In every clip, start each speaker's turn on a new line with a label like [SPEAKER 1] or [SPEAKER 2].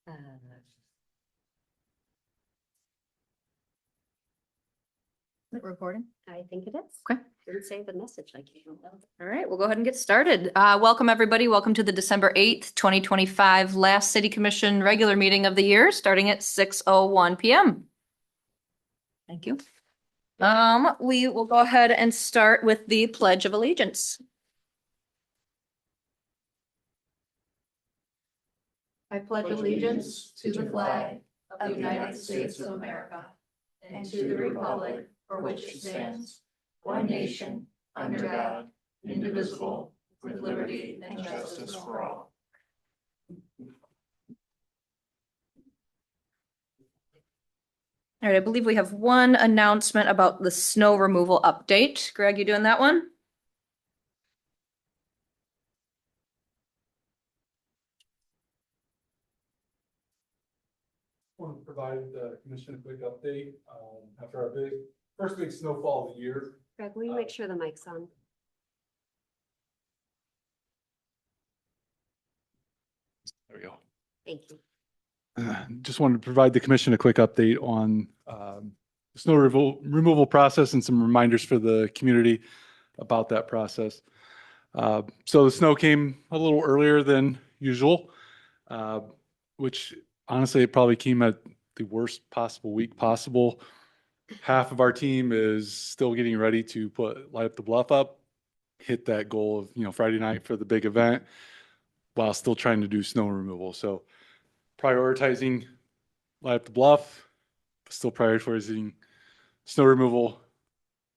[SPEAKER 1] Uh,
[SPEAKER 2] Is it recording?
[SPEAKER 1] I think it is.
[SPEAKER 2] Okay.
[SPEAKER 1] Didn't save the message. I can't tell.
[SPEAKER 2] All right, we'll go ahead and get started. Welcome, everybody. Welcome to the December 8th, 2025 last City Commission regular meeting of the year, starting at 6:01 PM. Thank you. We will go ahead and start with the Pledge of Allegiance. I pledge allegiance to the flag of the United States of America and to the republic for which it stands, one nation, under God, indivisible, with liberty and justice for all. All right, I believe we have one announcement about the snow removal update. Greg, you doing that one?
[SPEAKER 3] Want to provide the commission a quick update after our first big snowfall of the year.
[SPEAKER 1] Greg, will you make sure the mic's on?
[SPEAKER 3] There we go.
[SPEAKER 1] Thank you.
[SPEAKER 3] Just wanted to provide the commission a quick update on the snow removal process and some reminders for the community about that process. So the snow came a little earlier than usual, which honestly, it probably came at the worst possible week possible. Half of our team is still getting ready to light up the bluff up, hit that goal of, Friday night for the big event while still trying to do snow removal. So prioritizing light up the bluff, still prioritizing snow removal.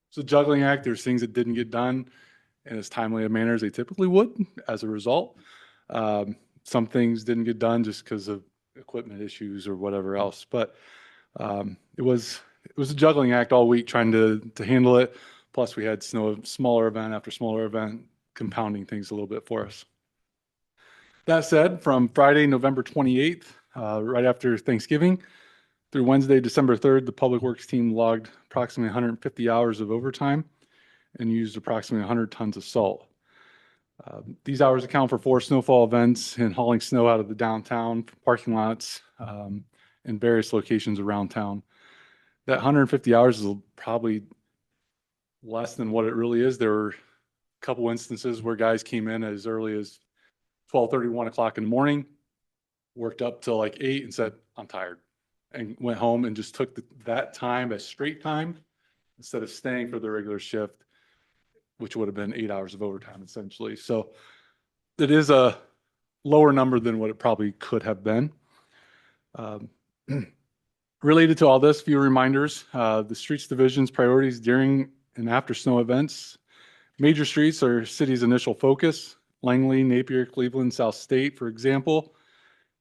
[SPEAKER 3] It's a juggling act. There's things that didn't get done in as timely a manner as they typically would as a result. Some things didn't get done just because of equipment issues or whatever else. But it was a juggling act all week trying to handle it. Plus we had smaller event after smaller event compounding things a little bit for us. That said, from Friday, November 28th, right after Thanksgiving, through Wednesday, December 3rd, the Public Works team logged approximately 150 hours of overtime and used approximately 100 tons of salt. These hours account for 4 snowfall events and hauling snow out of the downtown parking lots and various locations around town. That 150 hours is probably less than what it really is. There were a couple instances where guys came in as early as 12:30, 1 o'clock in the morning, worked up till like 8 and said, I'm tired, and went home and just took that time as straight time instead of staying for the regular shift, which would have been 8 hours of overtime essentially. So it is a lower number than what it probably could have been. Related to all this, few reminders, the streets division's priorities during and after snow events. Major streets are city's initial focus: Langley, Napier, Cleveland, South State, for example,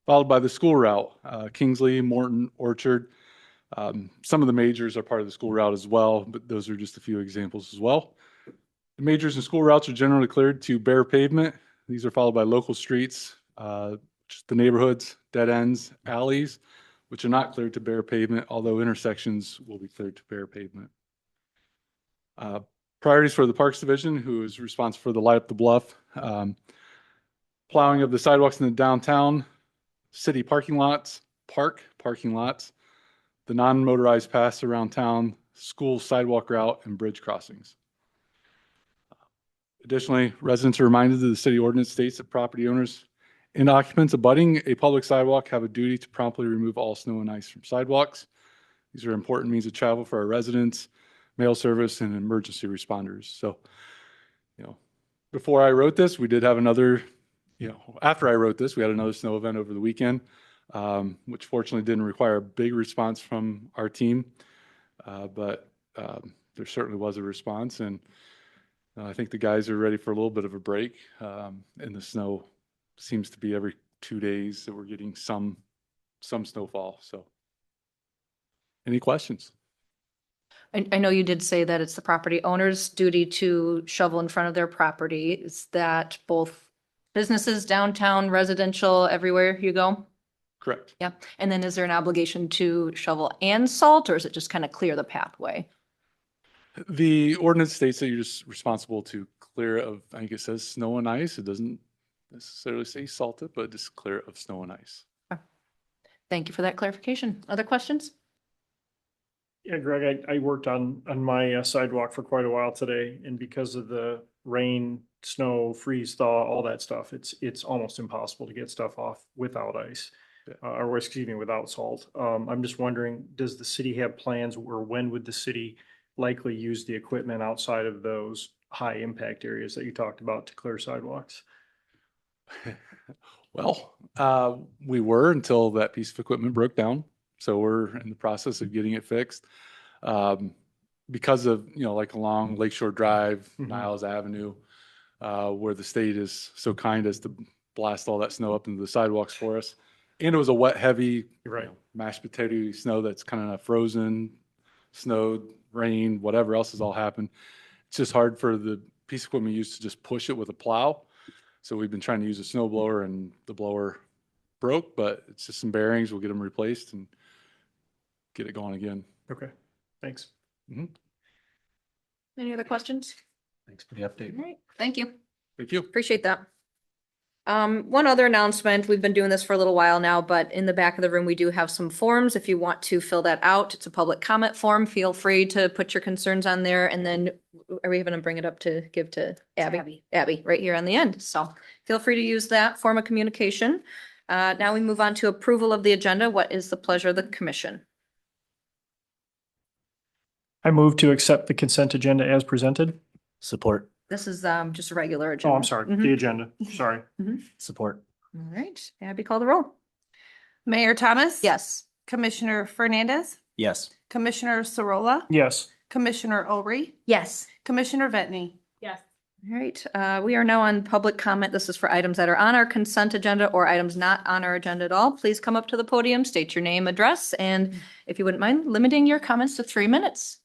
[SPEAKER 3] followed by the school route, Kingsley, Morton, Orchard. Some of the majors are part of the school route as well, but those are just a few examples as well. The majors and school routes are generally cleared to bare pavement. These are followed by local streets, just the neighborhoods, dead ends, alleys, which are not cleared to bare pavement, although intersections will be cleared to bare pavement. Priorities for the Parks Division, who is responsible for the light up the bluff, plowing of the sidewalks in the downtown, city parking lots, park parking lots, the non-motorized paths around town, school sidewalk route, and bridge crossings. Additionally, residents are reminded that the city ordinance states that property owners and occupants abutting a public sidewalk have a duty to promptly remove all snow and ice from sidewalks. These are important means of travel for our residents, mail service, and emergency responders. So, before I wrote this, we did have another, after I wrote this, we had another snow event over the weekend, which fortunately didn't require a big response from our team. But there certainly was a response, and I think the guys are ready for a little bit of a break. And the snow seems to be every 2 days that we're getting some snowfall. So, any questions?
[SPEAKER 2] I know you did say that it's the property owner's duty to shovel in front of their property. Is that both businesses, downtown, residential, everywhere you go?
[SPEAKER 3] Correct.
[SPEAKER 2] Yeah. And then is there an obligation to shovel and salt, or is it just kind of clear the pathway?
[SPEAKER 3] The ordinance states that you're just responsible to clear of, I think it says snow and ice. It doesn't necessarily say salted, but just clear of snow and ice.
[SPEAKER 2] Thank you for that clarification. Other questions?
[SPEAKER 4] Yeah, Greg, I worked on my sidewalk for quite a while today, and because of the rain, snow, freeze, thaw, all that stuff, it's almost impossible to get stuff off without ice.
[SPEAKER 3] Yeah.
[SPEAKER 4] Or excuse me, without salt. I'm just wondering, does the city have plans, or when would the city likely use the equipment outside of those high impact areas that you talked about to clear sidewalks?
[SPEAKER 3] Well, we were until that piece of equipment broke down. So we're in the process of getting it fixed. Because of, like along Lakeshore Drive,
[SPEAKER 4] Mhm.
[SPEAKER 3] Niles Avenue, where the state is so kind as to blast all that snow up into the sidewalks for us. And it was a wet, heavy,
[SPEAKER 4] You're right.
[SPEAKER 3] mashed potato snow that's kind of frozen, snowed, rain, whatever else has all happened. It's just hard for the piece of equipment used to just push it with a plow. So we've been trying to use a snow blower, and the blower broke, but it's just some bearings. We'll get them replaced and get it going again.
[SPEAKER 4] Okay, thanks.
[SPEAKER 2] Any other questions?
[SPEAKER 5] Thanks for the update.
[SPEAKER 2] All right, thank you.
[SPEAKER 3] Thank you.
[SPEAKER 2] Appreciate that. One other announcement, we've been doing this for a little while now, but in the back of the room, we do have some forms. If you want to fill that out, it's a public comment form. Feel free to put your concerns on there, and then are we going to bring it up to give to Abby?
[SPEAKER 1] Abby.
[SPEAKER 2] Abby, right here on the end. So feel free to use that form of communication. Now we move on to approval of the agenda. What is the pleasure of the commission?
[SPEAKER 4] I move to accept the consent agenda as presented.
[SPEAKER 5] Support.
[SPEAKER 2] This is just a regular agenda.
[SPEAKER 4] Oh, I'm sorry,
[SPEAKER 2] Mhm.
[SPEAKER 4] the agenda, sorry.
[SPEAKER 5] Support.
[SPEAKER 2] All right, Abby, call the roll.
[SPEAKER 6] Mayor Thomas?
[SPEAKER 2] Yes.
[SPEAKER 6] Commissioner Fernandez?
[SPEAKER 5] Yes.
[SPEAKER 6] Commissioner Sorolla?
[SPEAKER 4] Yes.
[SPEAKER 6] Commissioner Ori?
[SPEAKER 1] Yes.
[SPEAKER 6] Commissioner Vetney?
[SPEAKER 1] Yes.
[SPEAKER 2] All right, we are now on public comment. This is for items that are on our consent agenda or items not on our agenda at all. Please come up to the podium, state your name, address, and if you wouldn't mind limiting your comments to 3 minutes.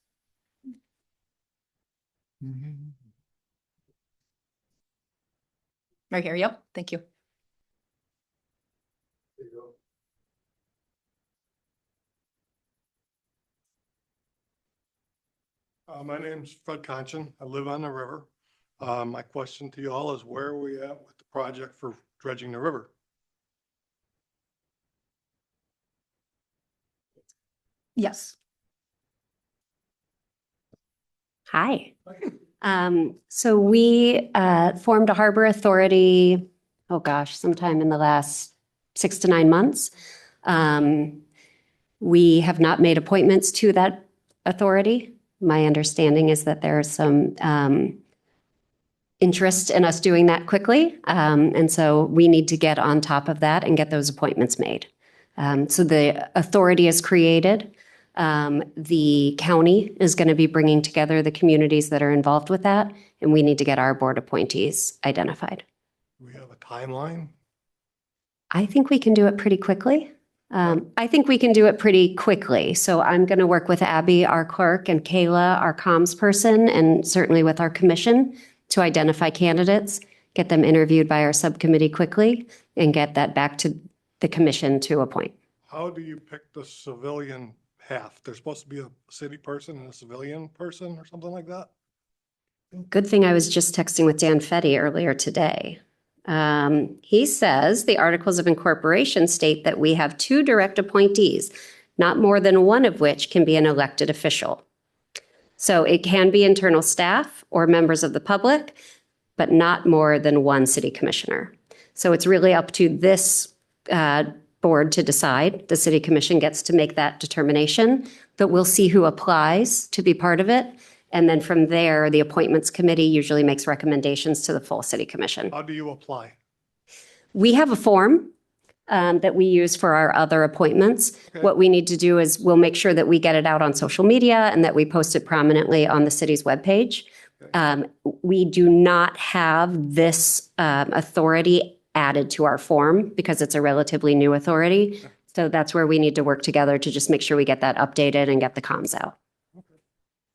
[SPEAKER 2] Right here, yep, thank you.
[SPEAKER 7] My name's Fred Conchin. I live on the river. My question to you all is, where are we at with the project for dredging the river?
[SPEAKER 2] Yes.
[SPEAKER 1] Hi. So we formed a harbor authority, oh gosh, sometime in the last 6 to 9 months. We have not made appointments to that authority. My understanding is that there's some interest in us doing that quickly. And so we need to get on top of that and get those appointments made. So the authority is created. The county is going to be bringing together the communities that are involved with that, and we need to get our board appointees identified.
[SPEAKER 7] Do we have a timeline?
[SPEAKER 1] I think we can do it pretty quickly. So I'm going to work with Abby, our clerk, and Kayla, our comms person, and certainly with our commission to identify candidates, get them interviewed by our subcommittee quickly, and get that back to the commission to appoint.
[SPEAKER 7] How do you pick the civilian half? There's supposed to be a city person and a civilian person or something like that?
[SPEAKER 1] Good thing I was just texting with Dan Fetty earlier today. He says the articles of incorporation state that we have 2 direct appointees, not more than one of which can be an elected official. So it can be internal staff or members of the public, but not more than one city commissioner. So it's really up to this board to decide. The city commission gets to make that determination, but we'll see who applies to be part of it. And then from there, the appointments committee usually makes recommendations to the full city commission.
[SPEAKER 7] How do you apply?
[SPEAKER 1] We have a form that we use for our other appointments.
[SPEAKER 7] Okay.
[SPEAKER 1] What we need to do is we'll make sure that we get it out on social media and that we post it prominently on the city's webpage. We do not have this authority added to our form because it's a relatively new authority. So that's where we need to work together to just make sure we get that updated and get the comms out.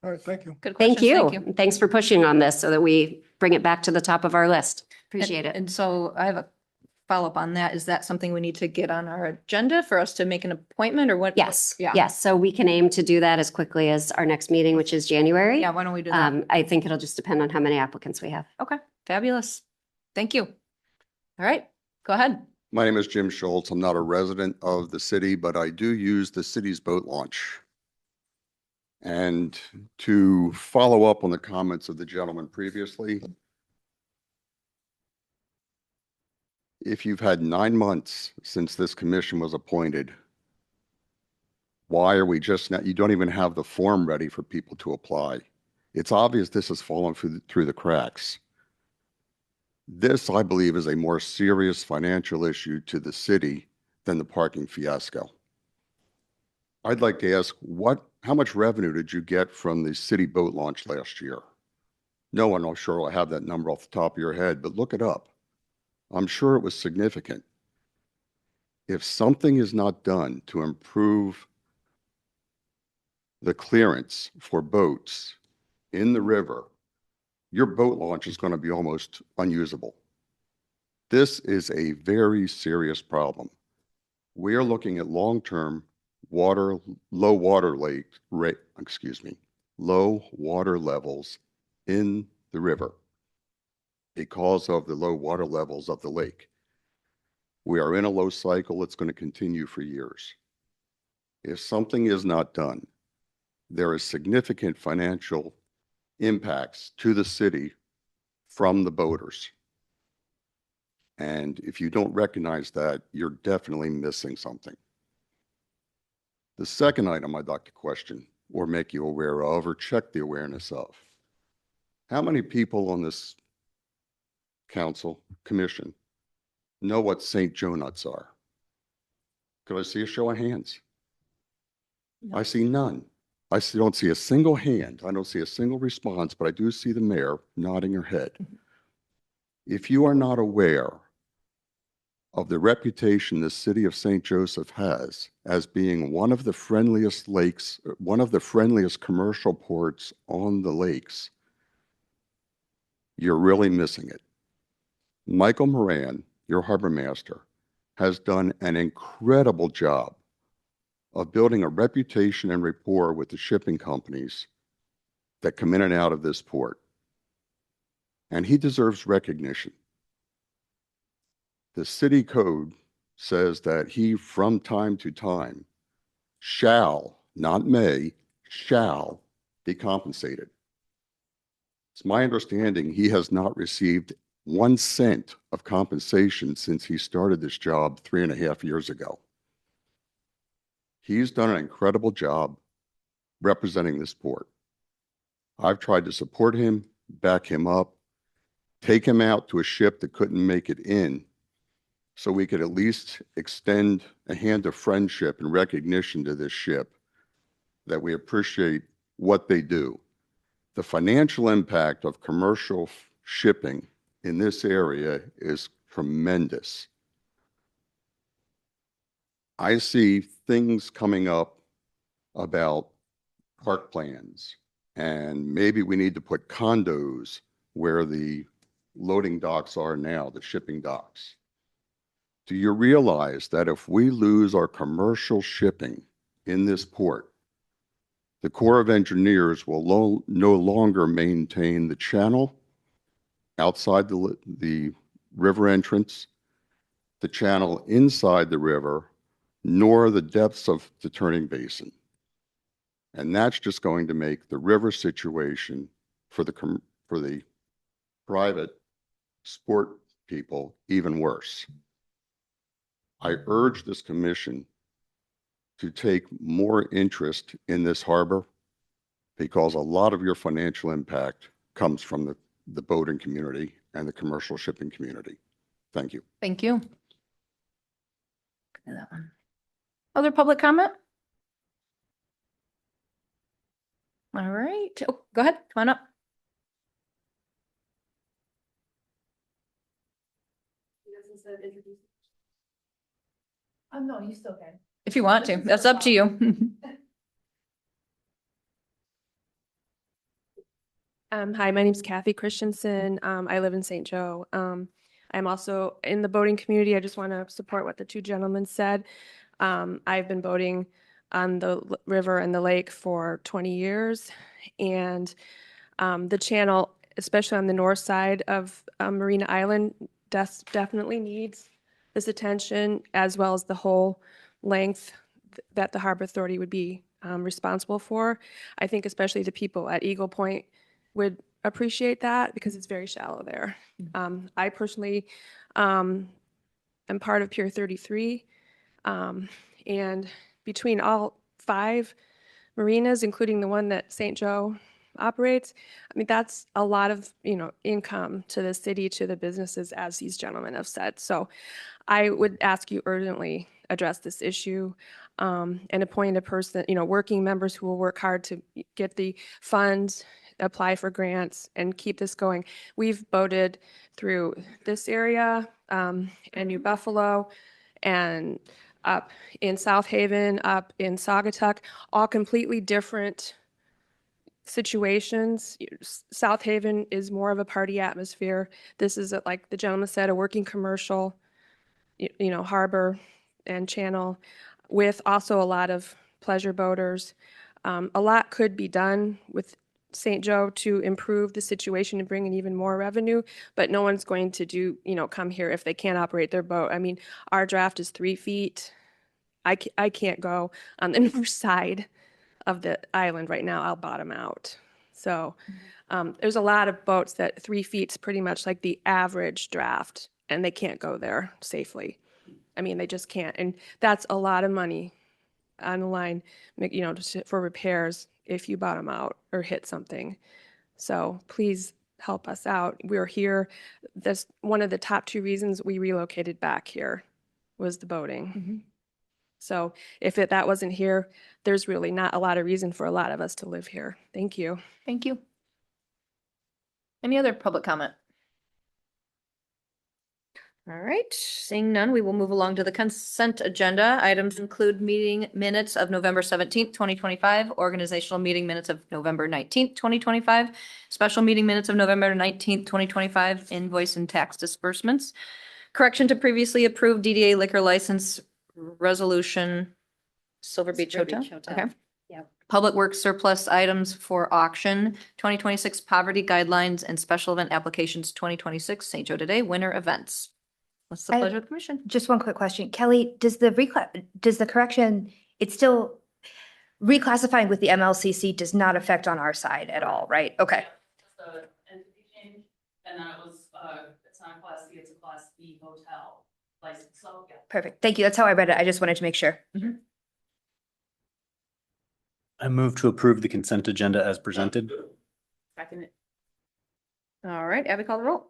[SPEAKER 7] All right, thank you.
[SPEAKER 2] Good
[SPEAKER 1] Thank
[SPEAKER 2] questions.
[SPEAKER 1] you. Thanks for pushing on this so that we bring it back to the top of our list. Appreciate it.
[SPEAKER 2] And so I have a follow-up on that. Is that something we need to get on our agenda for us to make an appointment or what?
[SPEAKER 1] Yes,
[SPEAKER 2] Yeah.
[SPEAKER 1] yes. So we can aim to do that as quickly as our next meeting, which is January.
[SPEAKER 2] Yeah, why don't we do that?
[SPEAKER 1] I think it'll just depend on how many applicants we have.
[SPEAKER 2] Okay, fabulous. Thank you. All right, go ahead.
[SPEAKER 8] My name is Jim Schultz. I'm not a resident of the city, but I do use the city's boat launch. And to follow up on the comments of the gentleman previously, if you've had 9 months since this commission was appointed, why are we just not, you don't even have the form ready for people to apply. It's obvious this has fallen through the cracks. This, I believe, is a more serious financial issue to the city than the parking fiasco. I'd like to ask, how much revenue did you get from the city boat launch last year? No one, I'm sure, will have that number off the top of your head, but look it up. I'm sure it was significant. If something is not done to improve the clearance for boats in the river, your boat launch is going to be almost unusable. This is a very serious problem. We are looking at long-term low water levels in the river because of the low water levels of the lake. We are in a low cycle. It's going to continue for years. If something is not done, there is significant financial impacts to the city from the boaters. And if you don't recognize that, you're definitely missing something. The second item I'd like to question or make you aware of or check the awareness of. How many people on this council commission know what St. Joe nuts are? Could I see a show of hands?
[SPEAKER 2] No.
[SPEAKER 8] I see none. Don't see a single hand. I don't see a single response, but I do see the mayor nodding her head. If you are not aware of the reputation the city of St. Joseph has as being one of the friendliest lakes, one of the friendliest commercial ports on the lakes, you're really missing it. Michael Moran, your harbor master, has done an incredible job of building a reputation and rapport with the shipping companies that come in and out of this port. And he deserves recognition. The city code says that he, from time to time, shall, not may, shall be compensated. It's my understanding he has not received 1 cent of compensation since he started this job 3.5 years ago. He's done an incredible job representing this port. I've tried to support him, back him up, take him out to a ship that couldn't make it in, so we could at least extend a hand of friendship and recognition to this ship that we appreciate what they do. The financial impact of commercial shipping in this area is tremendous. I see things coming up about park plans, and maybe we need to put condos where the loading docks are now, the shipping docks. Do you realize that if we lose our commercial shipping in this port, the Corps of Engineers will no longer maintain the channel outside the river entrance, the channel inside the river, nor the depths of the turning basin. And that's just going to make the river situation for the private sport people even worse. I urge this commission to take more interest in this harbor because a lot of your financial impact comes from the boating community and the commercial shipping community. Thank you.
[SPEAKER 2] Thank you. That one. Other public comment? All right. Oh, go ahead. Come on up.
[SPEAKER 9] No, you still can.
[SPEAKER 2] If you want to, that's up to you.
[SPEAKER 9] Hi, my name's Kathy Christensen. I live in St. Joe. I'm also in the boating community. I just want to support what the two gentlemen said. I've been boating on the river and the lake for 20 years. And the channel, especially on the north side of Marina Island, definitely needs this attention, as well as the whole length that the Harbor Authority would be responsible for. I think especially the people at Eagle Point would appreciate that because it's very shallow there. I personally am part of Pier 33, and between all 5 marinas, including the one that St. Joe operates, I mean, that's a lot of, income to the city, to the businesses, as these gentlemen have said. So I would ask you urgently address this issue and appoint a person, working members who will work hard to get the funds, apply for grants, and keep this going. We've boated through this area and New Buffalo and up in South Haven, up in Saugatuck, all completely different situations. South Haven is more of a party atmosphere. This is, like the gentleman said, a working commercial, harbor and channel with also a lot of pleasure boaters. A lot could be done with St. Joe to improve the situation and bring in even more revenue, but no one's going to come here if they can't operate their boat. I mean, our draft is 3 feet. I can't go on the north side of the island right now. I'll bottom out. So there's a lot of boats that 3 feet's pretty much like the average draft, and they can't go there safely. I mean, they just can't. And that's a lot of money on the line, for repairs if you bottom out or hit something. So please help us out. We're here. That's one of the top 2 reasons we relocated back here was the boating. So if that wasn't here, there's really not a lot of reason for a lot of us to live here. Thank you.
[SPEAKER 2] Thank you. Any other public comment? All right, seeing none, we will move along to the consent agenda. Items include meeting minutes of November 17th, 2025, organizational meeting minutes of November 19th, 2025, special meeting minutes of November 19th, 2025, invoice and tax disbursements, correction to previously approved DDA liquor license resolution, Silver Beach
[SPEAKER 1] Silver
[SPEAKER 2] Hotel.
[SPEAKER 1] Beach Hotel.
[SPEAKER 2] Okay.
[SPEAKER 1] Yep.
[SPEAKER 2] Public works surplus items for auction, 2026 poverty guidelines and special event applications, 2026 St. Joe Today winter events. What's the
[SPEAKER 10] I-
[SPEAKER 2] pleasure of the commission?
[SPEAKER 10] Just one quick question. Kelly, does the correction, it's still reclassifying with the MLCC does not affect on our side at all, right? Okay.
[SPEAKER 11] The entity change, and then it was, it's not a class C, it's a class B hotel license, so, yeah.
[SPEAKER 10] Perfect. Thank you. That's how I read it. I just wanted to make sure.
[SPEAKER 5] I move to approve the consent agenda as presented.
[SPEAKER 11] Second it.
[SPEAKER 2] All right, Abby, call the roll.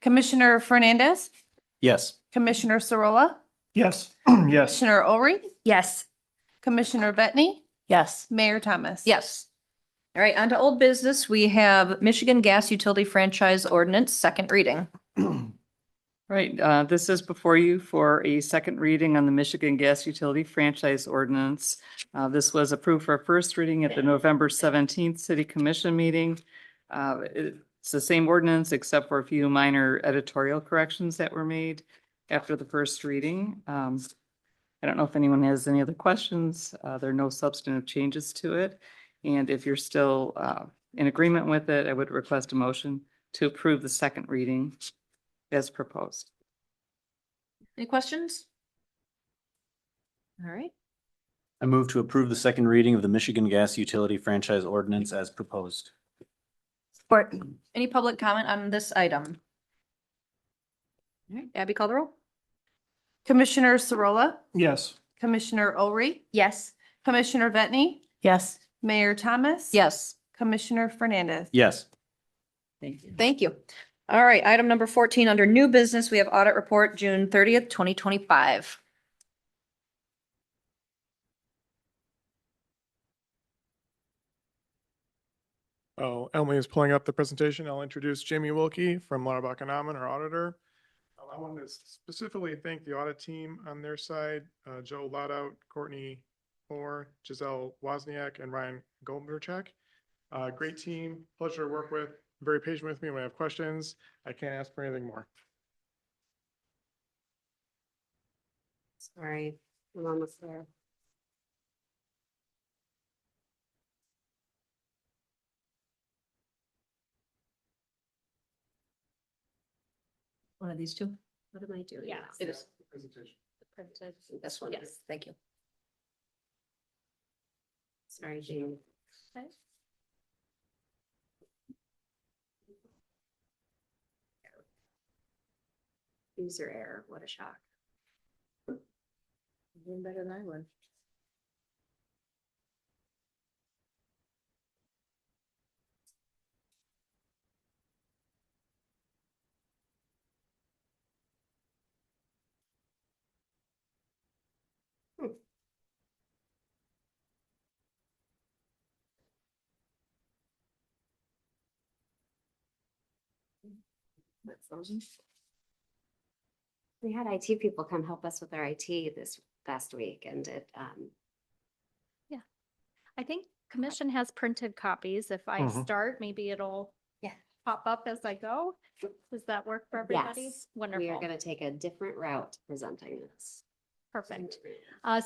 [SPEAKER 6] Commissioner Fernandez,
[SPEAKER 5] Yes.
[SPEAKER 6] Commissioner Sorolla,
[SPEAKER 4] Yes, yes.
[SPEAKER 6] Commissioner Ulrich,
[SPEAKER 10] Yes.
[SPEAKER 6] Commissioner Bettany,
[SPEAKER 11] Yes.
[SPEAKER 6] Mayor Thomas.
[SPEAKER 2] Yes. All right, on to old business. We have Michigan Gas Utility Franchise Ordinance, second reading.
[SPEAKER 12] Right, this is before you for a second reading on the Michigan Gas Utility Franchise Ordinance. This was approved for first reading at the November 17th City Commission meeting. It's the same ordinance except for a few minor editorial corrections that were made after the first reading. I don't know if anyone has any other questions. There are no substantive changes to it. And if you're still in agreement with it, I would request a motion to approve the second reading as proposed.
[SPEAKER 2] Any questions? All right,
[SPEAKER 5] I move to approve the second reading of the Michigan Gas Utility Franchise Ordinance as proposed.
[SPEAKER 10] Support.
[SPEAKER 2] any public comment on this item? All right, Abby, call the roll.
[SPEAKER 6] Commissioner Sorolla,
[SPEAKER 4] Yes.
[SPEAKER 6] Commissioner Ulrich,
[SPEAKER 10] Yes.
[SPEAKER 6] Commissioner Bettany,
[SPEAKER 11] Yes.
[SPEAKER 6] Mayor Thomas.
[SPEAKER 2] Yes.
[SPEAKER 6] Commissioner Fernandez.
[SPEAKER 5] Yes.
[SPEAKER 12] Thank you.
[SPEAKER 2] Thank you. All right, item number 14, under new business, we have audit report, June 30th, 2025.
[SPEAKER 13] Oh, Emily is pulling up the presentation. I'll introduce Jamie Wilkie from Lauterbach and Amann, our auditor. I want to specifically thank the audit team on their side, Joe Laudout, Courtney Moore, Giselle Wozniak, and Ryan Goldberchek. Great team, pleasure to work with, very patient with me when I have questions. I can't ask for anything more.
[SPEAKER 1] Sorry, I'm almost there.
[SPEAKER 2] One of these two?
[SPEAKER 1] What am I doing?
[SPEAKER 2] Yeah,
[SPEAKER 1] now?
[SPEAKER 2] it is.
[SPEAKER 13] Presentation.
[SPEAKER 1] Printed. This one.
[SPEAKER 2] Yes, thank you.
[SPEAKER 1] Sorry, Jamie. User error, what a shock.
[SPEAKER 2] Doing better than I would. That's frozen.
[SPEAKER 1] We had IT people come help us with our IT this past week and it,
[SPEAKER 14] I think commission has printed copies. If I
[SPEAKER 4] Mhm.
[SPEAKER 14] start, maybe it'll
[SPEAKER 1] Yeah.
[SPEAKER 14] pop up as I go. Does that work for everybody?
[SPEAKER 1] yes, we
[SPEAKER 14] Wonderful.
[SPEAKER 1] are going to take a different route presenting this.
[SPEAKER 14] Perfect.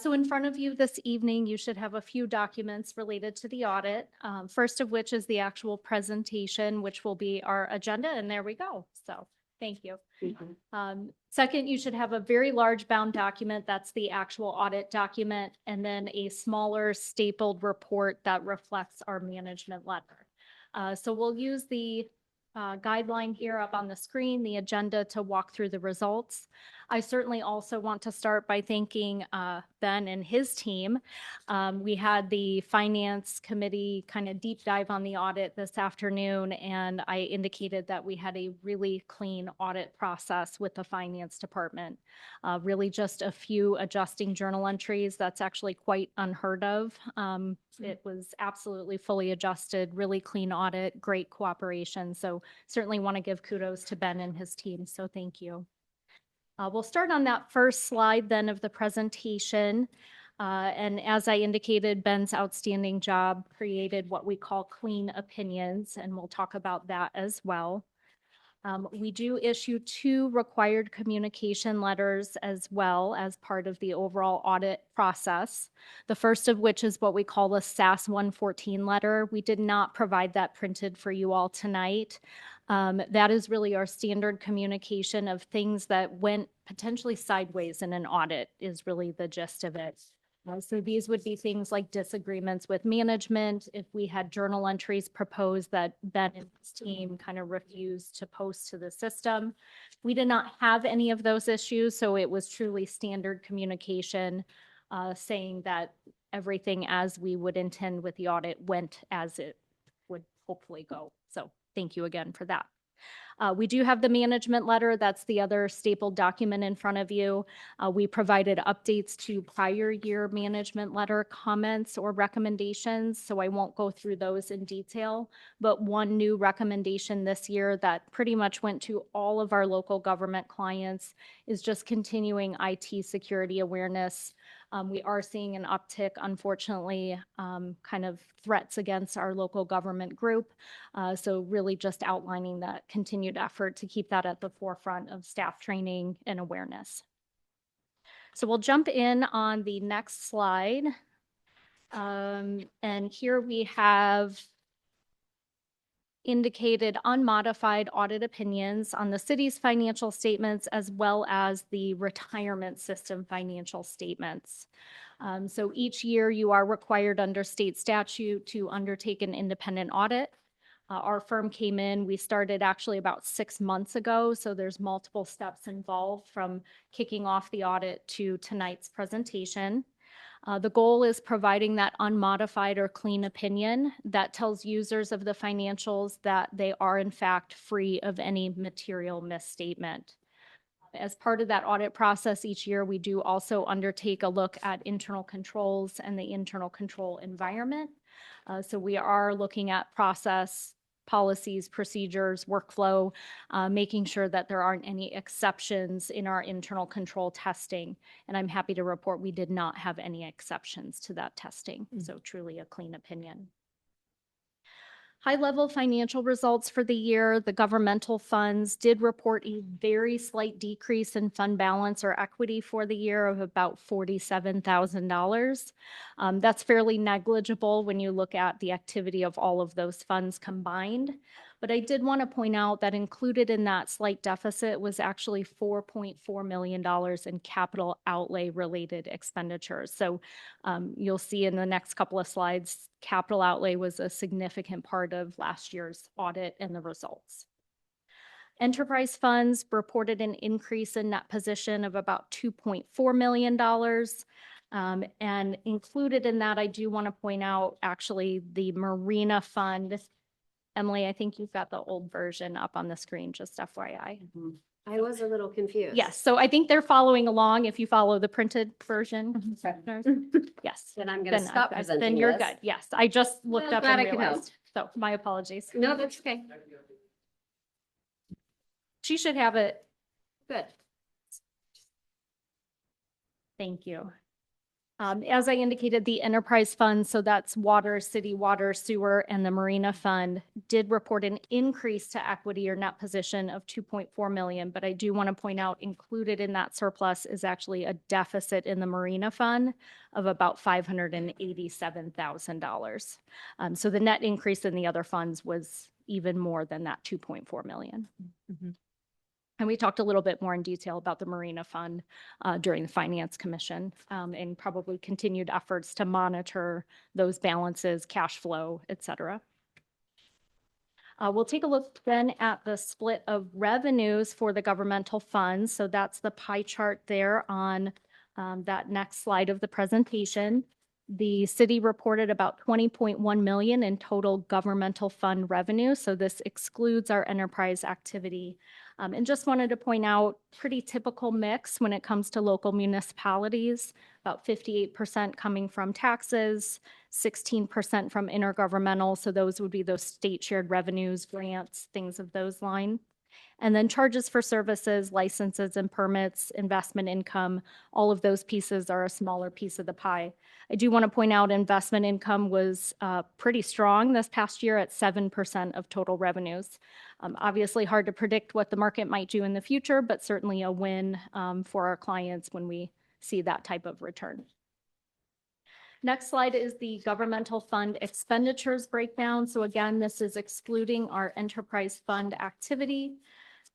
[SPEAKER 14] So in front of you this evening, you should have a few documents related to the audit. First of which is the actual presentation, which will be our agenda, and there we go. So thank you. Second, you should have a very large bound document. That's the actual audit document, and then a smaller stapled report that reflects our management letter. So we'll use the guideline here up on the screen, the agenda to walk through the results. I certainly also want to start by thanking Ben and his team. We had the finance committee kind of deep dive on the audit this afternoon, and I indicated that we had a really clean audit process with the finance department. Really just a few adjusting journal entries. That's actually quite unheard of. It was absolutely fully adjusted, really clean audit, great cooperation. So certainly want to give kudos to Ben and his team. So thank you. We'll start on that first slide then of the presentation. And as I indicated, Ben's outstanding job created what we call clean opinions, and we'll talk about that as well. We do issue 2 required communication letters as well as part of the overall audit process. The first of which is what we call the SAS 114 letter. We did not provide that printed for you all tonight. That is really our standard communication of things that went potentially sideways in an audit is really the gist of it. So these would be things like disagreements with management, if we had journal entries proposed that Ben and his team kind of refused to post to the system. We did not have any of those issues, so it was truly standard communication saying that everything as we would intend with the audit went as it would hopefully go. So thank you again for that. We do have the management letter. That's the other stapled document in front of you. We provided updates to prior year management letter comments or recommendations, so I won't go through those in detail. But one new recommendation this year that pretty much went to all of our local government clients is just continuing IT security awareness. We are seeing an uptick, unfortunately, kind of threats against our local government group. So really just outlining that continued effort to keep that at the forefront of staff training and awareness. So we'll jump in on the next slide. And here we have indicated unmodified audit opinions on the city's financial statements as well as the retirement system financial statements. So each year you are required under state statute to undertake an independent audit. Our firm came in, we started actually about 6 months ago, so there's multiple steps involved from kicking off the audit to tonight's presentation. The goal is providing that unmodified or clean opinion that tells users of the financials that they are in fact free of any material misstatement. As part of that audit process each year, we do also undertake a look at internal controls and the internal control environment. So we are looking at process, policies, procedures, workflow, making sure that there aren't any exceptions in our internal control testing. And I'm happy to report we did not have any exceptions to that testing. So truly a clean opinion. High-level financial results for the year, the governmental funds did report a very slight decrease in fund balance or equity for the year of about $47,000. That's fairly negligible when you look at the activity of all of those funds combined. But I did want to point out that included in that slight deficit was actually $4.4 million in capital outlay related expenditures. So you'll see in the next couple of slides, capital outlay was a significant part of last year's audit and the results. Enterprise funds reported an increase in net position of about $2.4 million. And included in that, I do want to point out actually the Marina Fund. Emily, I think you've got the old version up on the screen, just FYI.
[SPEAKER 1] I was a little confused.
[SPEAKER 14] Yes, so I think they're following along if you follow the printed version. Yes.
[SPEAKER 1] Then I'm going to
[SPEAKER 14] Then,
[SPEAKER 1] stop
[SPEAKER 14] then
[SPEAKER 1] presenting
[SPEAKER 14] you're
[SPEAKER 1] this.
[SPEAKER 14] good. Yes, I just looked
[SPEAKER 1] Well,
[SPEAKER 14] up
[SPEAKER 1] glad
[SPEAKER 14] and
[SPEAKER 1] I could help.
[SPEAKER 14] realized. So my apologies.
[SPEAKER 1] No, that's okay.
[SPEAKER 14] She should have it. Good. Thank you. As I indicated, the enterprise fund, so that's water, city water, sewer, and the Marina Fund, did report an increase to equity or net position of 2.4 million. But I do want to point out included in that surplus is actually a deficit in the Marina Fund of about $587,000. So the net increase in the other funds was even more than that 2.4 million. And we talked a little bit more in detail about the Marina Fund during the Finance Commission and probably continued efforts to monitor those balances, cash flow, et cetera. We'll take a look then at the split of revenues for the governmental funds. So that's the pie chart there on that next slide of the presentation. The city reported about 20.1 million in total governmental fund revenue. So this excludes our enterprise activity. And just wanted to point out pretty typical mix when it comes to local municipalities, about 58% coming from taxes, 16% from intergovernmental. So those would be those state shared revenues, grants, things of those line. And then charges for services, licenses and permits, investment income, all of those pieces are a smaller piece of the pie. I do want to point out investment income was pretty strong this past year at 7% of total revenues. Obviously hard to predict what the market might do in the future, but certainly a win for our clients when we see that type of return. Next slide is the governmental fund expenditures breakdown. So again, this is excluding our enterprise fund activity.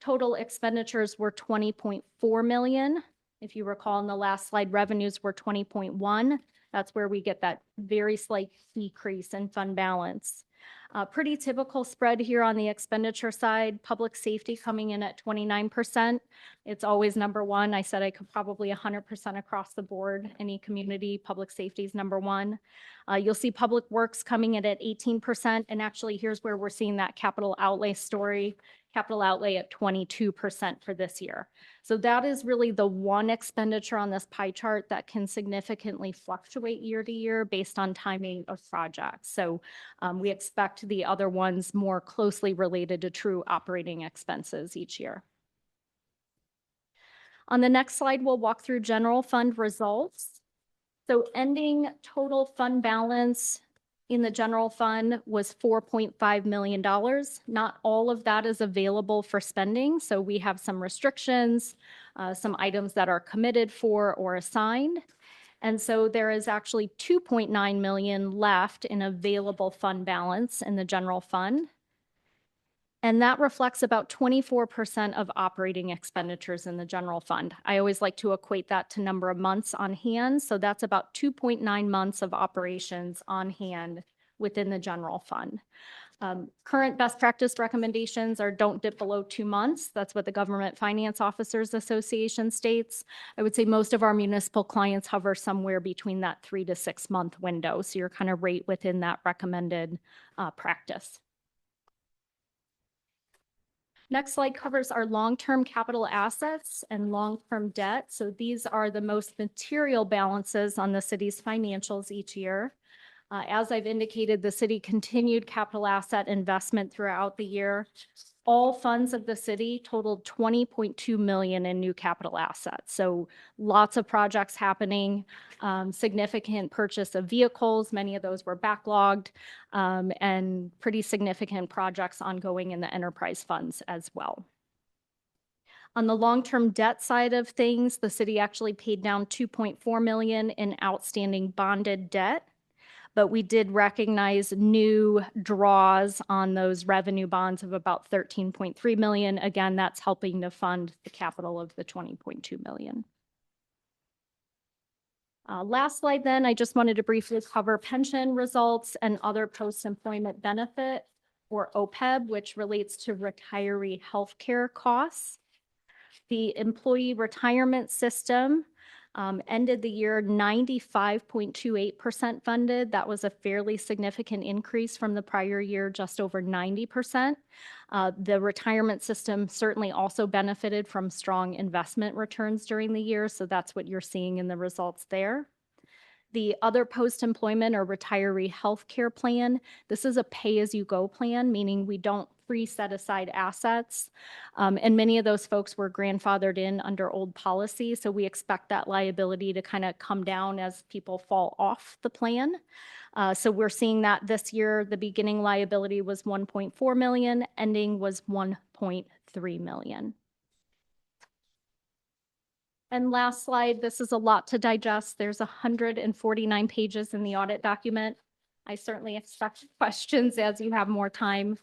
[SPEAKER 14] Total expenditures were 20.4 million. If you recall in the last slide, revenues were 20.1. That's where we get that very slight decrease in fund balance. Pretty typical spread here on the expenditure side. Public safety coming in at 29%. It's always number one. I said I could probably 100% across the board. Any community, public safety is number one. You'll see public works coming in at 18%. And actually, here's where we're seeing that capital outlay story. Capital outlay at 22% for this year. So that is really the one expenditure on this pie chart that can significantly fluctuate year to year based on timing of projects. So we expect the other ones more closely related to true operating expenses each year. On the next slide, we'll walk through general fund results. So ending total fund balance in the general fund was $4.5 million. Not all of that is available for spending. So we have some restrictions, some items that are committed for or assigned. And so there is actually 2.9 million left in available fund balance in the general fund. And that reflects about 24% of operating expenditures in the general fund. I always like to equate that to number of months on hand. So that's about 2.9 months of operations on hand within the general fund. Current best practice recommendations are don't dip below 2 months. That's what the Government Finance Officers Association states. I would say most of our municipal clients hover somewhere between that 3 to 6 month window. So you're kind of right within that recommended practice. Next slide covers our long-term capital assets and long-term debt. So these are the most material balances on the city's financials each year. As I've indicated, the city continued capital asset investment throughout the year. All funds of the city totaled 20.2 million in new capital assets. So lots of projects happening, significant purchase of vehicles. Many of those were backlogged, and pretty significant projects ongoing in the enterprise funds as well. On the long-term debt side of things, the city actually paid down 2.4 million in outstanding bonded debt. but we did recognize new draws on those revenue bonds of about 13.3 million. Again, that's helping to fund the capital of the 20.2 million. Last slide then, I just wanted to briefly cover pension results and other post-employment benefit, or OPEB, which relates to retiree healthcare costs. The employee retirement system ended the year 95.28% funded. That was a fairly significant increase from the prior year, just over 90%. The retirement system certainly also benefited from strong investment returns during the year, so that's what you're seeing in the results there. The other post-employment or retiree healthcare plan, this is a pay-as-you-go plan, meaning we don't set aside assets. And many of those folks were grandfathered in under old policy. So we expect that liability to kind of come down as people fall off the plan. So we're seeing that this year, the beginning liability was 1.4 million, ending was 1.3 million. And last slide, this is a lot to digest. There's 149 pages in the audit document. I certainly expect questions as you have more time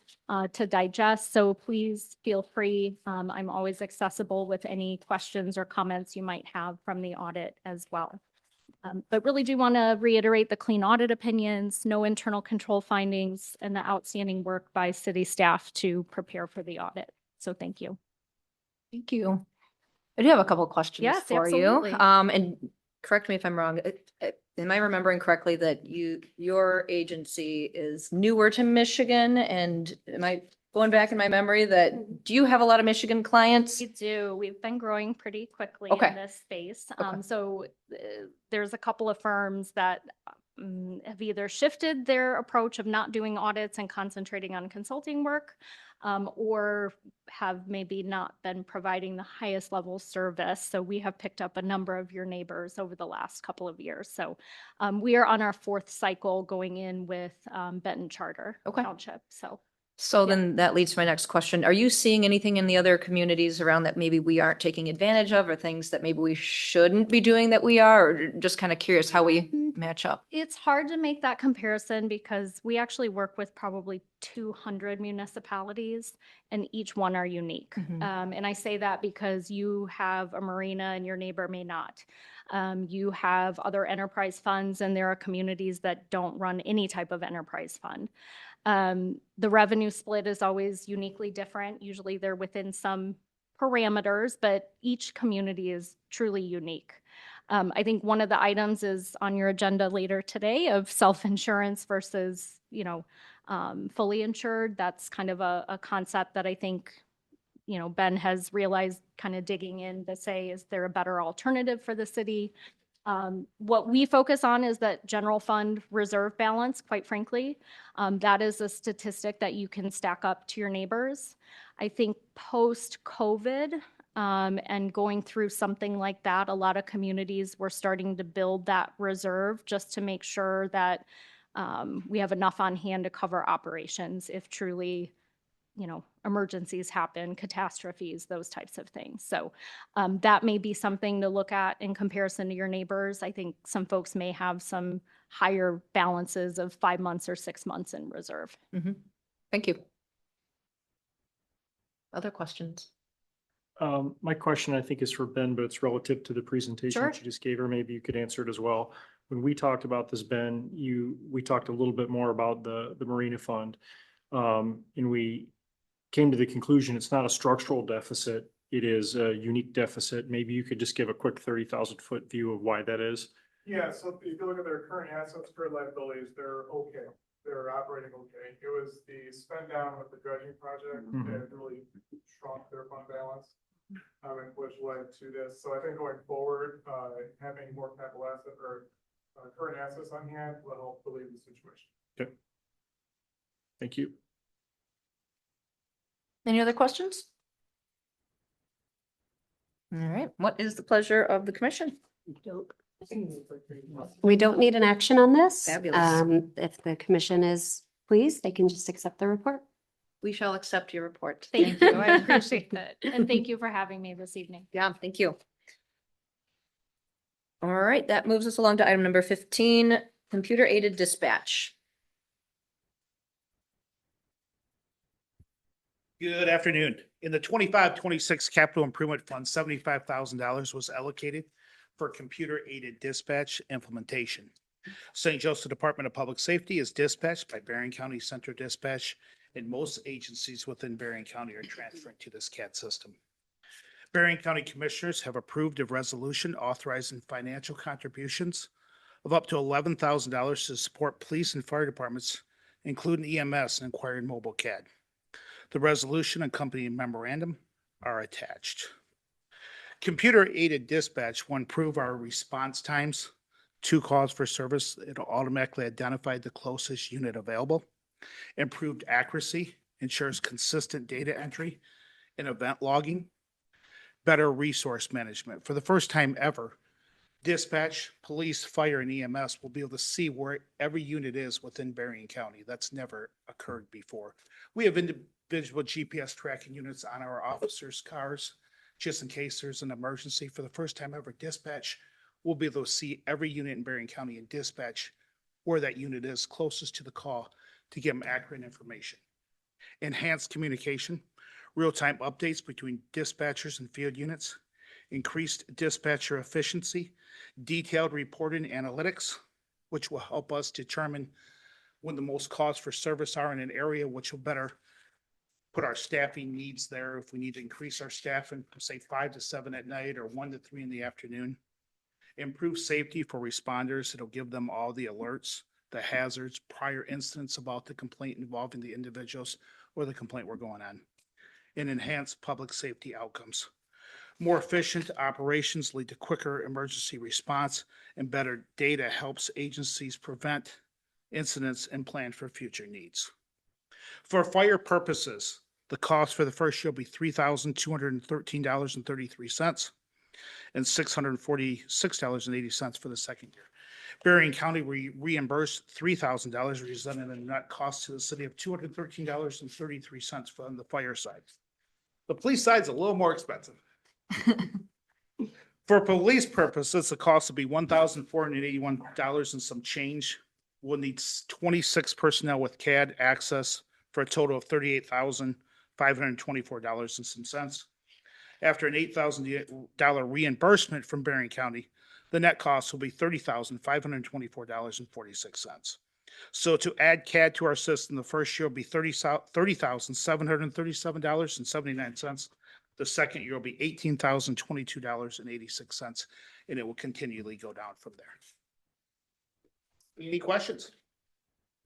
[SPEAKER 14] to digest, so please feel free. I'm always accessible with any questions or comments you might have from the audit as well. But really do want to reiterate the clean audit opinions, no internal control findings, and the outstanding work by city staff to prepare for the audit. So thank you.
[SPEAKER 2] Thank you. I do have a couple of questions
[SPEAKER 14] Yes,
[SPEAKER 2] for
[SPEAKER 14] absolutely.
[SPEAKER 2] you. And correct me if I'm wrong. Am I remembering correctly that your agency is newer to Michigan? And am I going back in my memory that, do you have a lot of Michigan clients?
[SPEAKER 14] We do. We've been growing pretty quickly
[SPEAKER 2] Okay.
[SPEAKER 14] in this space.
[SPEAKER 2] Okay.
[SPEAKER 14] So there's a couple of firms that have either shifted their approach of not doing audits and concentrating on consulting work, or have maybe not been providing the highest level service. So we have picked up a number of your neighbors over the last couple of years. So we are on our fourth cycle going in with Benton Charter Township.
[SPEAKER 2] So then that leads to my next question. Are you seeing anything in the other communities around that maybe we aren't taking advantage of, or things that maybe we shouldn't be doing that we are, or just kind of curious how we match up?
[SPEAKER 14] It's hard to make that comparison because we actually work with probably 200 municipalities and each one are unique. And I say that because you have a marina and your neighbor may not. You have other enterprise funds and there are communities that don't run any type of enterprise fund. The revenue split is always uniquely different. Usually they're within some parameters, but each community is truly unique. I think one of the items is on your agenda later today of self-insurance versus, fully insured. That's kind of a concept that I think, Ben has realized kind of digging in to say, is there a better alternative for the city? What we focus on is that general fund reserve balance, quite frankly. That is a statistic that you can stack up to your neighbors. I think post-COVID and going through something like that, a lot of communities were starting to build that reserve just to make sure that we have enough on hand to cover operations if truly emergencies happen, catastrophes, those types of things. So that may be something to look at in comparison to your neighbors. I think some folks may have some higher balances of 5 months or 6 months in reserve.
[SPEAKER 2] Thank you. Other questions?
[SPEAKER 4] My question, I think, is for Ben, but it's relative to the presentation
[SPEAKER 2] Sure.
[SPEAKER 4] that you just gave her. Maybe you could answer it as well. When we talked about this, Ben, we talked a little bit more about the Marina Fund. And we came to the conclusion it's not a structural deficit. It is a unique deficit. Maybe you could just give a quick 30,000-foot view of why that is.
[SPEAKER 13] Yeah, so if you look at their current assets, current liabilities, they're okay. They're operating okay. It was the spend down with the dredging project that really shrunk their fund balance, and which led to this. So I think going forward, having more capital asset or current assets on hand will help relieve the situation.
[SPEAKER 4] Okay. Thank you.
[SPEAKER 2] Any other questions? All right, what is the pleasure of the commission?
[SPEAKER 1] We don't need an action on this.
[SPEAKER 2] Fabulous.
[SPEAKER 1] If the commission is pleased, they can just accept the report.
[SPEAKER 2] We shall accept your report.
[SPEAKER 14] Thank you. I appreciate that. And thank you for having me this evening.
[SPEAKER 2] Yeah, thank you. All right, that moves us along to item number 15, computer aided dispatch.
[SPEAKER 15] Good afternoon. In the 25-26 capital improvement fund, $75,000 was allocated for computer aided dispatch implementation. St. Joseph Department of Public Safety is dispatched by Berrien County Central Dispatch, and most agencies within Berrien County are transferring to this CAD system. Berrien County Commissioners have approved a resolution authorizing financial contributions of up to $11,000 to support police and fire departments, including EMS and acquiring mobile CAD. The resolution and accompanying memorandum are attached. Computer-aided dispatch will improve our response times to calls for service. It'll automatically identify the closest unit available. Improved accuracy ensures consistent data entry and event logging. Better resource management. For the first time ever, dispatch, police, fire, and EMS will be able to see where every unit is within Berrien County. That's never occurred before. We have individual GPS tracking units on our officers' cars, just in case there's an emergency. For the first time ever, dispatch will be able to see every unit in Berrien County and dispatch where that unit is closest to the call to give them accurate information. Enhanced communication, real-time updates between dispatchers and field units, increased dispatcher efficiency, detailed reporting analytics, which will help us determine when the most calls for service are in an area, which will better put our staffing needs there. If we need to increase our staffing, say 5 to 7 at night or 1 to 3 in the afternoon. Improve safety for responders. It'll give them all the alerts, the hazards, prior incidents about the complaint involving the individuals or the complaint we're going on. And enhance public safety outcomes. More efficient operations lead to quicker emergency response, and better data helps agencies prevent incidents and plan for future needs. For fire purposes, the cost for the first year will be $3,213.33 and $646.80 for the second year. Berrien County reimbursed $3,000, resulting in a net cost to the city of $213.33 from the fire side. The police side's a little more expensive. For police purposes, the cost will be $1,481 and some change. We'll need 26 personnel with CAD access for a total of $38,524 and some cents. After an $8,000 reimbursement from Berrien County, the net cost will be $30,524.46. So to add CAD to our system, the first year will be $30,737.79. The second year will be $18,022.86, and it will continually go down from there. Any questions?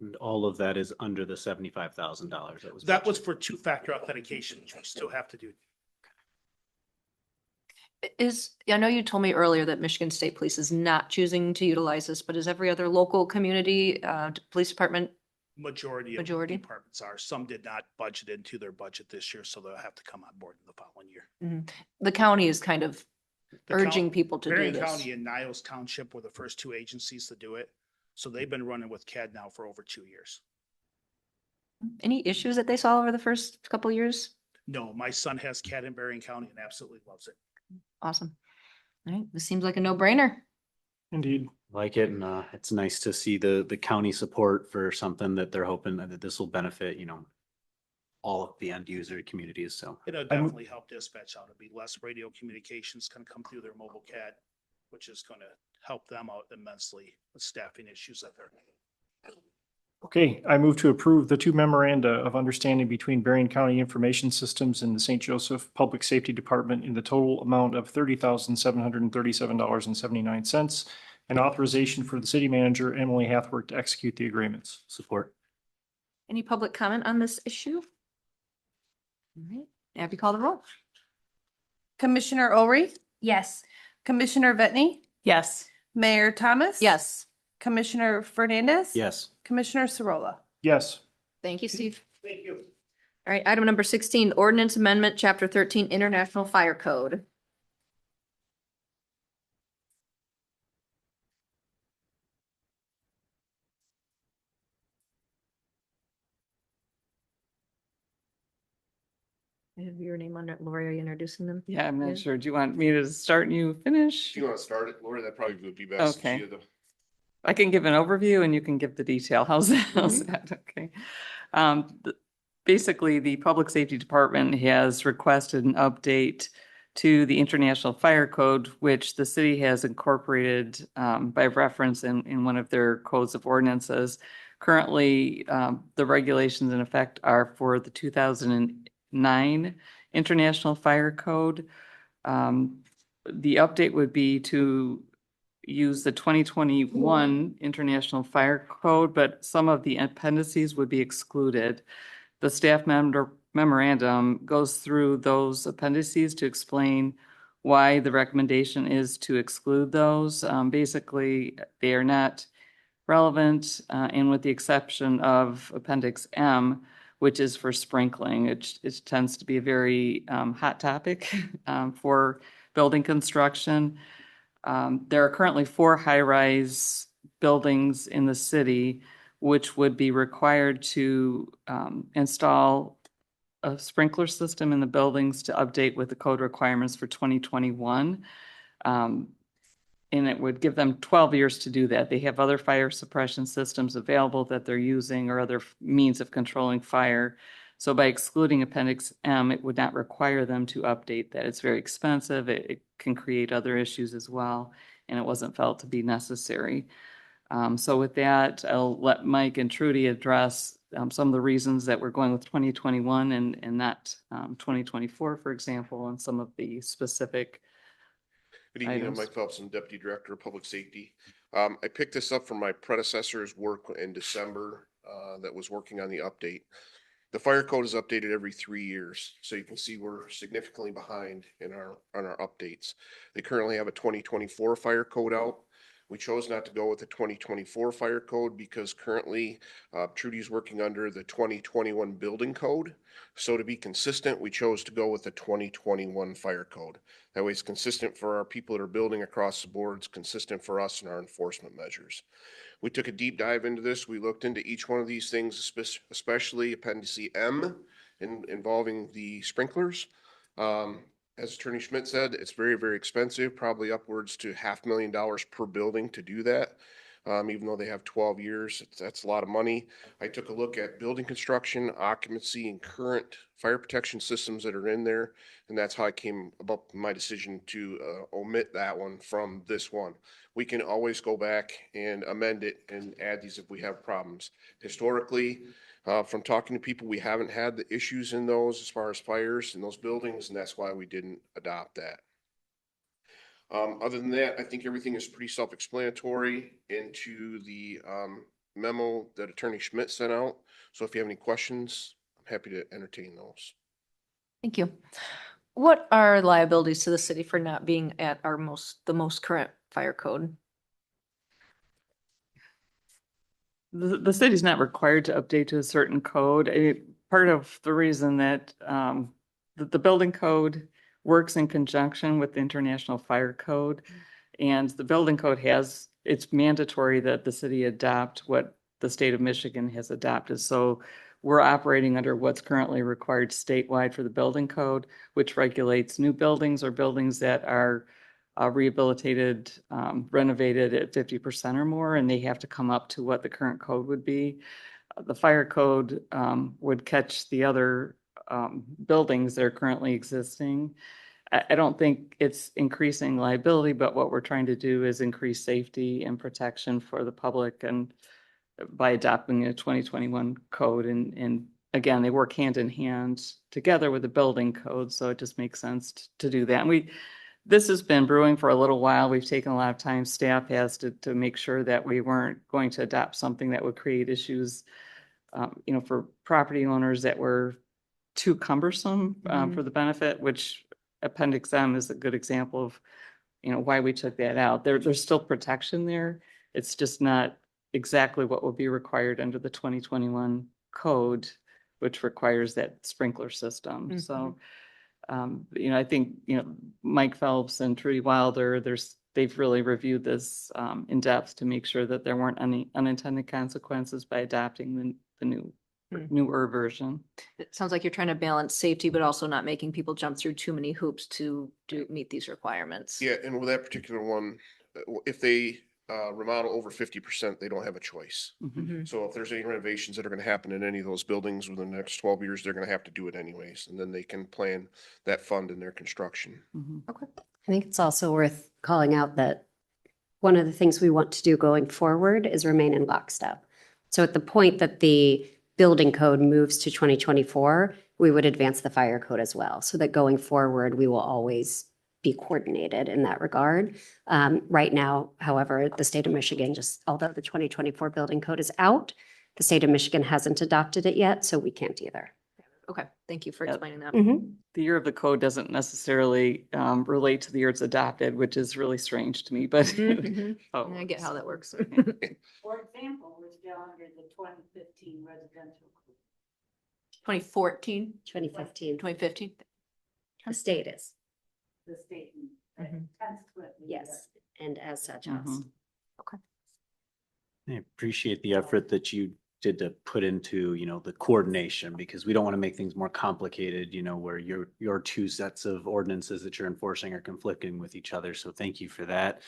[SPEAKER 5] And all of that is under the $75,000 that was.
[SPEAKER 15] That was for two-factor authentication, which we still have to do.
[SPEAKER 2] I know you told me earlier that Michigan State Police is not choosing to utilize this, but is every other local community, police department?
[SPEAKER 15] Majority of departments are. Some did not budget into their budget this year, so they'll have to come on board in the following year.
[SPEAKER 2] The county is kind of
[SPEAKER 15] The
[SPEAKER 2] urging
[SPEAKER 15] coun-
[SPEAKER 2] people to do
[SPEAKER 15] Berrien
[SPEAKER 2] this.
[SPEAKER 15] County and Niles Township were the first two agencies to do it. So they've been running with CAD now for over 2 years.
[SPEAKER 2] Any issues that they saw over the first couple years?
[SPEAKER 15] No, my son has CAD in Berrien County and absolutely loves it.
[SPEAKER 2] Awesome. All right, this seems like a no-brainer.
[SPEAKER 4] Indeed.
[SPEAKER 5] Like it, and it's nice to see the county support for something that they're hoping that this will benefit, all of the end user communities, so.
[SPEAKER 15] It'll definitely help dispatch out. It'll be less radio communications going to come through their mobile CAD, which is going to help them out immensely with staffing issues that they're.
[SPEAKER 4] Okay, I move to approve the two memoranda of understanding between Berrien County Information Systems and the St. Joseph Public Safety Department in the total amount of $30,737.79 and authorization for the city manager, Emily Hathworth, to execute the agreements.
[SPEAKER 5] Support.
[SPEAKER 2] Any public comment on this issue? All right, Abby, call the roll.
[SPEAKER 6] Commissioner Olry,
[SPEAKER 10] Yes.
[SPEAKER 6] Commissioner Vetni,
[SPEAKER 12] Yes.
[SPEAKER 6] Mayor Thomas.
[SPEAKER 2] Yes.
[SPEAKER 6] Commissioner Fernandez.
[SPEAKER 5] Yes.
[SPEAKER 6] Commissioner Sorolla.
[SPEAKER 4] Yes.
[SPEAKER 2] Thank you, Steve.
[SPEAKER 15] Thank you.
[SPEAKER 2] All right, item number 16, ordinance amendment, chapter 13, International Fire Code. I have your name on it. Lori, are you introducing them?
[SPEAKER 12] Yeah, I'm
[SPEAKER 2] Yeah.
[SPEAKER 12] not sure. Do you want me to start and you finish?
[SPEAKER 16] If you want to start it, Laura, that probably would be best.
[SPEAKER 12] Okay.
[SPEAKER 16] She had the
[SPEAKER 12] I can give an overview and you can give the detail. How's that? How's that? Okay. Basically, the Public Safety Department has requested an update to the International Fire Code, which the city has incorporated by reference in one of their codes of ordinances. Currently, the regulations in effect are for the 2009 International Fire Code. The update would be to use the 2021 International Fire Code, but some of the appendices would be excluded. The staff memorandum goes through those appendices to explain why the recommendation is to exclude those. Basically, they are not relevant, and with the exception of Appendix M, which is for sprinkling. It tends to be a very hot topic for building construction. There are currently 4 high-rise buildings in the city which would be required to install a sprinkler system in the buildings to update with the code requirements for 2021. And it would give them 12 years to do that. They have other fire suppression systems available that they're using or other means of controlling fire. So by excluding Appendix M, it would not require them to update that. It's very expensive. It can create other issues as well, and it wasn't felt to be necessary. So with that, I'll let Mike and Trudy address some of the reasons that we're going with 2021 and not 2024, for example, and some of the specific
[SPEAKER 16] Good evening, I'm
[SPEAKER 12] items.
[SPEAKER 16] Mike Phelps, I'm Deputy Director of Public Safety. I picked this up from my predecessor's work in December that was working on the update. The fire code is updated every 3 years, so you can see we're significantly behind on our updates. They currently have a 2024 fire code out. We chose not to go with the 2024 fire code because currently Trudy's working under the 2021 building code. So to be consistent, we chose to go with the 2021 fire code. That way it's consistent for our people that are building across the board. It's consistent for us and our enforcement measures. We took a deep dive into this. We looked into each one of these things, especially Appendix M involving the sprinklers. As Attorney Schmidt said, it's very, very expensive, probably upwards to $500,000 per building to do that. Even though they have 12 years, that's a lot of money. I took a look at building construction, occupancy, and current fire protection systems that are in there. And that's how I came about my decision to omit that one from this one. We can always go back and amend it and add these if we have problems. Historically, from talking to people, we haven't had the issues in those as far as fires in those buildings, and that's why we didn't adopt that. Other than that, I think everything is pretty self-explanatory into the memo that Attorney Schmidt sent out. So if you have any questions, I'm happy to entertain those.
[SPEAKER 2] Thank you. What are liabilities to the city for not being at the most current fire code?
[SPEAKER 12] The city's not required to update to a certain code. Part of the reason that the building code works in conjunction with the International Fire Code, and the building code it's mandatory that the city adopt what the state of Michigan has adopted. So we're operating under what's currently required statewide for the building code, which regulates new buildings or buildings that are rehabilitated, renovated at 50% or more, and they have to come up to what the current code would be. The fire code would catch the other buildings that are currently existing. I don't think it's increasing liability, but what we're trying to do is increase safety and protection for the public, and by adopting a 2021 code, and again, they work hand in hand together with the building code, so it just makes sense to do that. And this has been brewing for a little while. We've taken a lot of time, staff has, to make sure that we weren't going to adopt something that would create issues, for property owners that were too cumbersome for the benefit, which Appendix M is a good example of, why we took that out. There's still protection there. It's just not exactly what will be required under the 2021 code, which requires that sprinkler system. So, I think, Mike Phelps and Trudy Wilder, they've really reviewed this in depth to make sure that there weren't any unintended consequences by adopting the newer version.
[SPEAKER 2] It sounds like you're trying to balance safety, but also not making people jump through too many hoops to meet these requirements.
[SPEAKER 16] Yeah, and with that particular one, if they remodel over 50%, they don't have a choice. So if there's any renovations that are gonna happen in any of those buildings within the next 12 years, they're gonna have to do it anyways. And then they can plan that fund in their construction.
[SPEAKER 1] I think it's also worth calling out that one of the things we want to do going forward is remain in lockstep. So at the point that the building code moves to 2024, we would advance the fire code as well, so that going forward, we will always be coordinated in that regard. Right now, however, the state of Michigan, just although the 2024 building code is out, the state of Michigan hasn't adopted it yet, so we can't either.
[SPEAKER 2] Okay, thank you for
[SPEAKER 12] Yep.
[SPEAKER 2] explaining that.
[SPEAKER 12] The year of the code doesn't necessarily relate to the year it's adopted, which is really strange to me, but. Oh,
[SPEAKER 2] I get how that works.
[SPEAKER 11] For example, we're still under the 2015 residential.
[SPEAKER 2] 2014,
[SPEAKER 1] 2015,
[SPEAKER 2] 2015.
[SPEAKER 1] the state is,
[SPEAKER 11] The state. Consequently.
[SPEAKER 1] yes, and as such,
[SPEAKER 12] Mhm.
[SPEAKER 1] us.
[SPEAKER 5] I appreciate the effort that you did to put into, the coordination, because we don't want to make things more complicated, where your two sets of ordinances that you're enforcing are conflicting with each other. So thank you for that.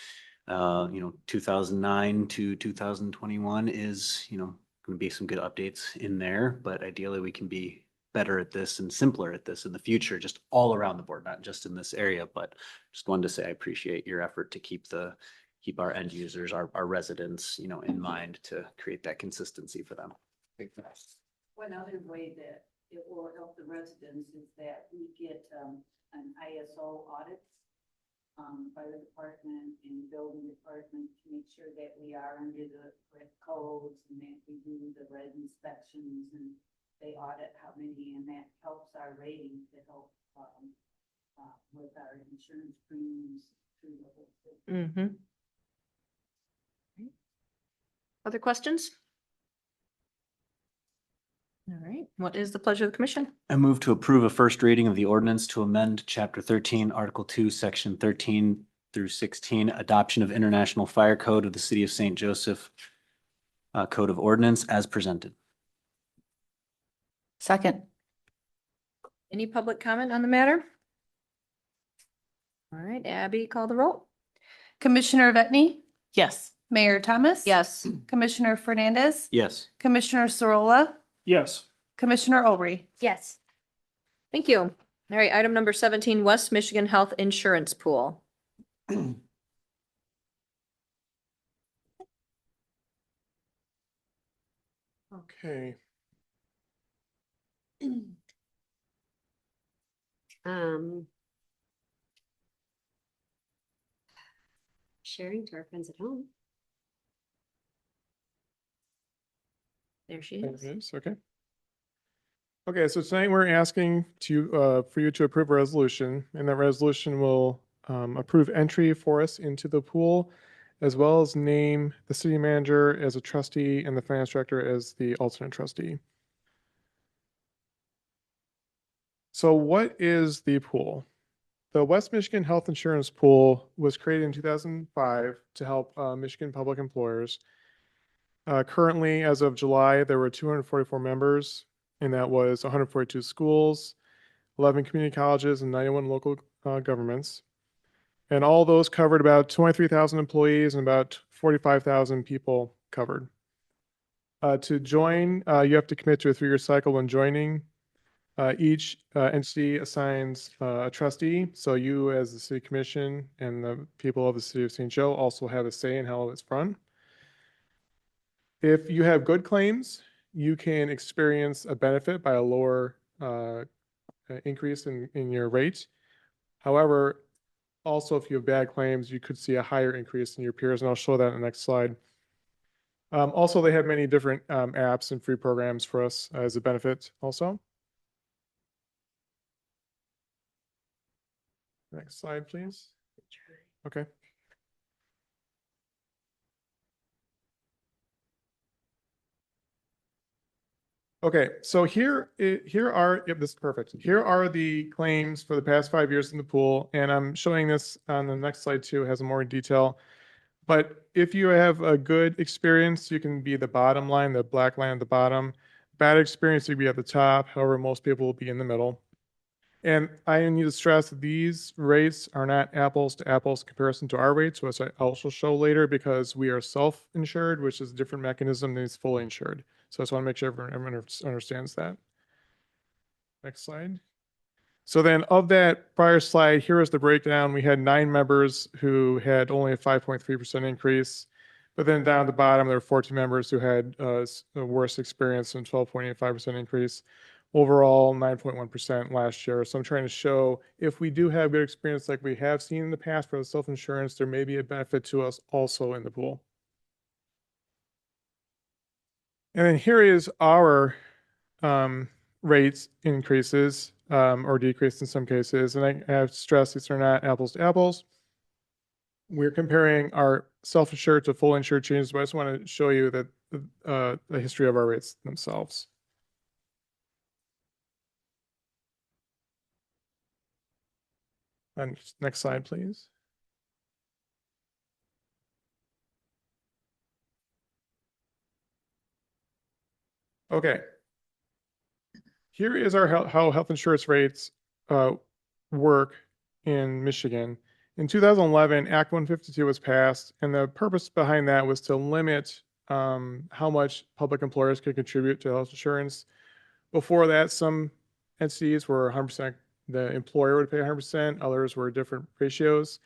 [SPEAKER 5] 2009 to 2021 is, going to be some good updates in there, but ideally we can be better at this and simpler at this in the future, just all around the board, not just in this area. But just wanted to say I appreciate your effort to keep our end users, our residents, in mind, to create that consistency for them.
[SPEAKER 11] One other way that it will help the residents is that we get an ISO audit. Fire department and building department to make sure that we are under the correct codes and that we do the red inspections and they audit how many, and that helps our rating to help with our insurance premiums through the whole thing.
[SPEAKER 2] Other questions? All right, what is the pleasure of the commission?
[SPEAKER 5] I move to approve a first reading of the ordinance to amend Chapter 13, Article 2, Section 13 through 16, adoption of International Fire Code of the City of St. Joseph, Code of Ordinance as presented.
[SPEAKER 2] Second. Any public comment on the matter? All right, Abby, call the roll.
[SPEAKER 6] Commissioner Vetni,
[SPEAKER 12] Yes.
[SPEAKER 6] Mayor Thomas.
[SPEAKER 2] Yes.
[SPEAKER 6] Commissioner Fernandez,
[SPEAKER 5] Yes.
[SPEAKER 6] Commissioner Sorolla,
[SPEAKER 4] Yes.
[SPEAKER 6] Commissioner Aubrey.
[SPEAKER 10] Yes.
[SPEAKER 2] Thank you. All right, item number 17, West Michigan Health Insurance Pool.
[SPEAKER 13] Okay.
[SPEAKER 1] Sharing to our friends at home.
[SPEAKER 2] There she
[SPEAKER 13] There
[SPEAKER 2] is.
[SPEAKER 13] it is, okay. Okay, so tonight we're asking for you to approve a resolution, and that resolution will approve entry for us into the pool, as well as name the city manager as a trustee and the finance director as the alternate trustee. So what is the pool? The West Michigan Health Insurance Pool was created in 2005 to help Michigan public employers. Currently, as of July, there were 244 members, and that was 142 schools, 11 community colleges, and 91 local governments. And all those covered about 23,000 employees and about 45,000 people covered. To join, you have to commit to a 3-year cycle when joining. Each entity assigns a trustee. So you, as the city commission and the people of the city of St. Joe, also have a say in how it's run. If you have good claims, you can experience a benefit by a lower increase in your rate. However, also if you have bad claims, you could see a higher increase in your peers, and I'll show that in the next slide. Also, they have many different apps and free programs for us as a benefit also. Next slide, please. Okay. Okay, so here are, yep, this is perfect. Here are the claims for the past 5 years in the pool, and I'm showing this on the next slide too, it has more detail. But if you have a good experience, you can be the bottom line, the black line at the bottom. Bad experience, you'd be at the top. However, most people will be in the middle. And I need to stress that these rates are not apples to apples comparison to our rates, which I also show later because we are self-insured, which is a different mechanism than is fully insured. So I just want to make sure everyone understands that. Next slide. So then of that prior slide, here is the breakdown. We had 9 members who had only a 5.3% increase. But then down at the bottom, there were 14 members who had a worse experience and 12.85% increase. Overall, 9.1% last year. So I'm trying to show if we do have good experience like we have seen in the past for the self-insurance, there may be a benefit to us also in the pool. And then here is our rates increases or decrease in some cases. And I have stressed these are not apples to apples. We're comparing our self-insured to full insured changes, but I just want to show you that the history of our rates themselves. And next slide, please. Okay. Here is our how health insurance rates work in Michigan. In 2011, Act 152 was passed, and the purpose behind that was to limit how much public employers could contribute to health insurance. Before that, some entities were 100%, the employer would pay 100%, others were different ratios.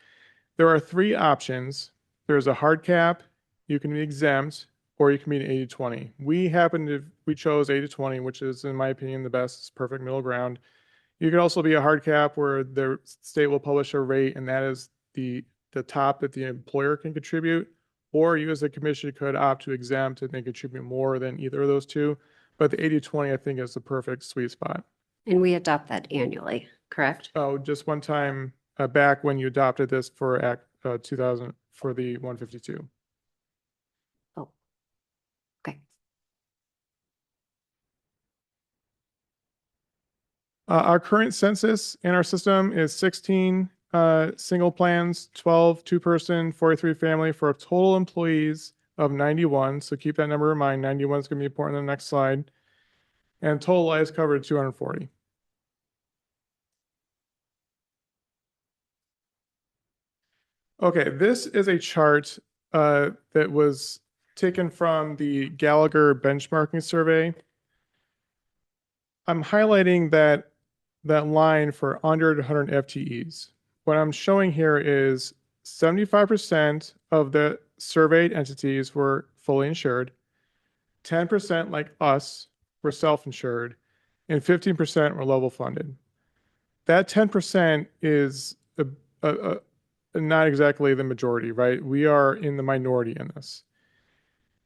[SPEAKER 13] There are 3 options. There's a hard cap, you can be exempt, or you can be an 80-20. We chose 80-20, which is, in my opinion, the best, perfect middle ground. You could also be a hard cap where the state will publish a rate, and that is the top that the employer can contribute, or you as a commission could opt to exempt and then contribute more than either of those two. But the 80-20, I think, is the perfect sweet spot.
[SPEAKER 1] And we adopt that annually, correct?
[SPEAKER 13] Oh, just one time back when you adopted this for Act 2000 for the 152.
[SPEAKER 1] Oh, okay.
[SPEAKER 13] Our current census in our system is 16 single plans, 12 two-person, 43 family for total employees of 91. So keep that number in mind. 91 is going to be important on the next slide. And total lives covered 240. Okay, this is a chart that was taken from the Gallagher benchmarking survey. I'm highlighting that line for under 100 FTEs. What I'm showing here is 75% of the surveyed entities were fully insured, 10% like us were self-insured, and 15% were level funded. That 10% is not exactly the majority, right? We are in the minority in this.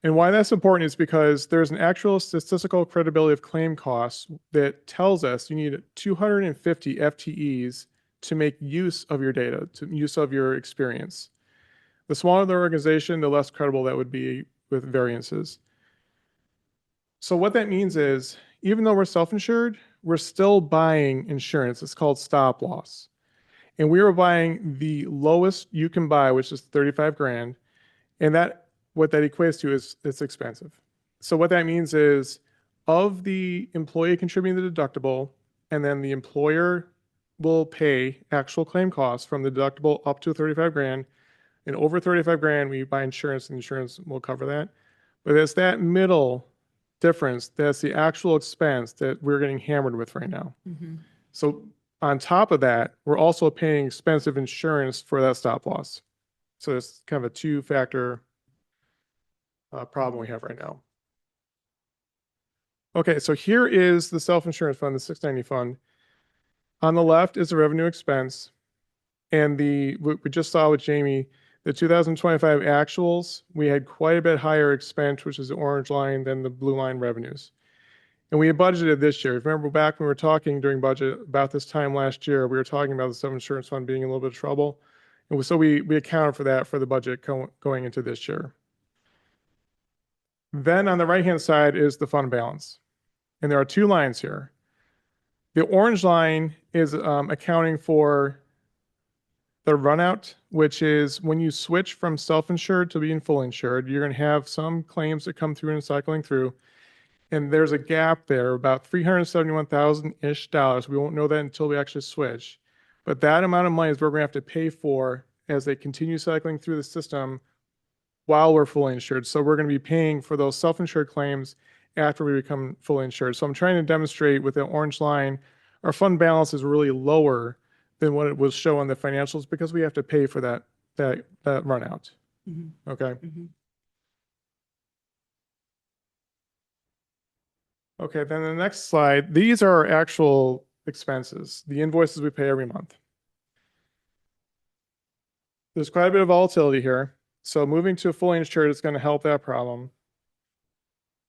[SPEAKER 13] And why that's important is because there's an actual statistical credibility of claim costs that tells us you need 250 FTEs to make use of your data, to use of your experience. The smaller the organization, the less credible that would be with variances. So what that means is, even though we're self-insured, we're still buying insurance. It's called stop loss. And we were buying the lowest you can buy, which is 35 grand. And what that equates to is it's expensive. So what that means is of the employee contributing the deductible, and then the employer will pay actual claim costs from the deductible up to 35 grand. And over 35 grand, we buy insurance and insurance will cover that. But it's that middle difference that's the actual expense that we're getting hammered with right now.
[SPEAKER 1] Mm-hmm.
[SPEAKER 13] So on top of that, we're also paying expensive insurance for that stop loss. So it's kind of a 2-factor problem we have right now. Okay, so here is the self-insurance fund, the 690 fund. On the left is the revenue expense. And what we just saw with Jamie, the 2025 actuals, we had quite a bit higher expense, which is the orange line, than the blue line revenues. And we had budgeted this year. Remember back when we were talking during budget about this time last year, we were talking about the self-insurance fund being in a little bit of trouble. And so we accounted for that for the budget going into this year. Then on the right-hand side is the fund balance. And there are 2 lines here. The orange line is accounting for the runout, which is when you switch from self-insured to being full insured, you're going to have some claims that come through and cycling through. And there's a gap there, about $371,000-ish dollars. We won't know that until we actually switch. But that amount of money is what we're gonna have to pay for as they continue cycling through the system while we're fully insured. So we're gonna be paying for those self-insured claims after we become fully insured. So I'm trying to demonstrate with the orange line, our fund balance is really lower than what it will show on the financials because we have to pay for that run out. Okay. Okay, then the next slide, these are our actual expenses, the invoices we pay every month. There's quite a bit of volatility here. So moving to fully insured is going to help that problem.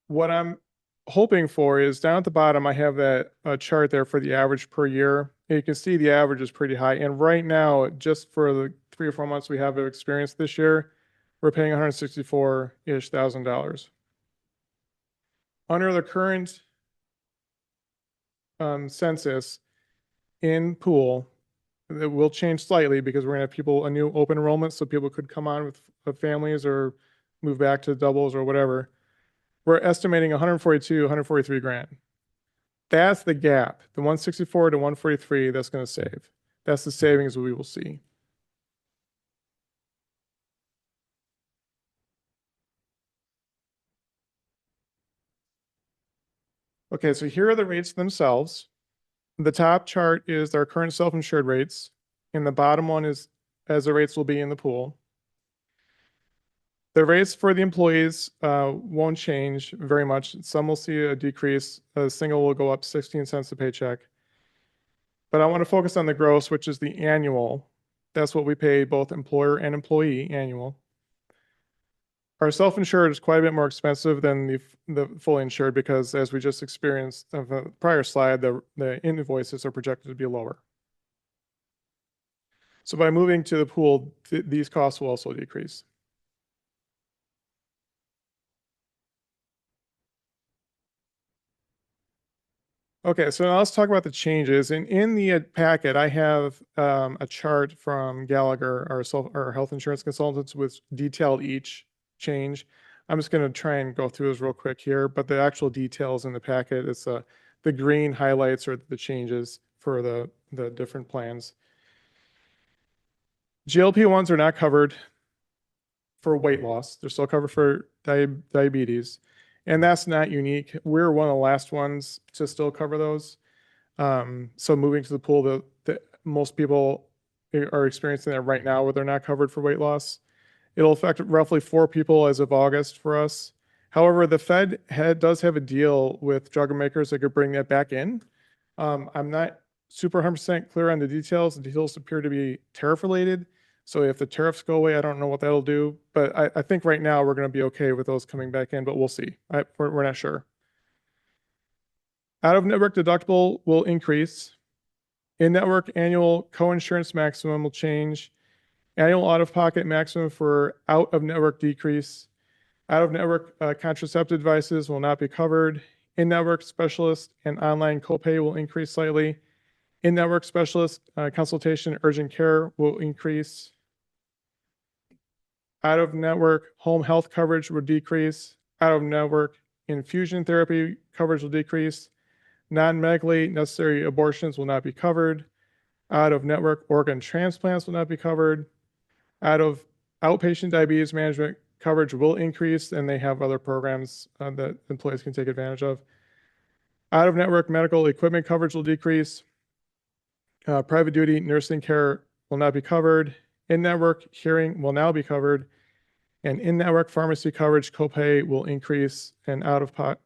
[SPEAKER 13] What I'm hoping for is down at the bottom, I have that chart there for the average per year. And you can see the average is pretty high. And right now, just for the 3 or 4 months we have of experience this year, we're paying $164-ish thousand. Under the current census in pool, it will change slightly because we're gonna have people, a new open enrollment, so people could come on with families or move back to doubles or whatever. We're estimating 142, 143 grand. That's the gap, the 164 to 143 that's gonna save. That's the savings we will see. Okay, so here are the rates themselves. The top chart is our current self-insured rates, and the bottom one is as the rates will be in the pool. The rates for the employees won't change very much. Some will see a decrease. A single will go up 16 cents a paycheck. But I want to focus on the gross, which is the annual. That's what we pay both employer and employee annual. Our self-insured is quite a bit more expensive than the fully insured because as we just experienced on the prior slide, the invoices are projected to be lower. So by moving to the pool, these costs will also decrease. Okay, so now let's talk about the changes. And in the packet, I have a chart from Gallagher, our health insurance consultants, with detailed each change. I'm just going to try and go through this real quick here, but the actual details in the packet, it's the green highlights are the changes for the different plans. GLP-1s are not covered for weight loss. They're still covered for diabetes. And that's not unique. We're one of the last ones to still cover those. So moving to the pool, most people are experiencing that right now where they're not covered for weight loss. It'll affect roughly 4 people as of August for us. However, the Fed does have a deal with drug makers that could bring that back in. I'm not super 100% clear on the details. The details appear to be tariff related. So if the tariffs go away, I don't know what that'll do. But I think right now we're going to be okay with those coming back in, but we'll see. We're not sure. Out-of-network deductible will increase. In-network annual co-insurance maximum will change. Annual out-of-pocket maximum for out-of-network decrease. Out-of-network contraceptive devices will not be covered. In-network specialist and online copay will increase slightly. In-network specialist consultation urgent care will increase. Out-of-network home health coverage will decrease. Out-of-network infusion therapy coverage will decrease. Non-medically necessary abortions will not be covered. Out-of-network organ transplants will not be covered. Outpatient diabetes management coverage will increase, and they have other programs that employees can take advantage of. Out-of-network medical equipment coverage will decrease. Private duty nursing care will not be covered. In-network hearing will now be covered. And in-network pharmacy coverage copay will increase, and out-of-network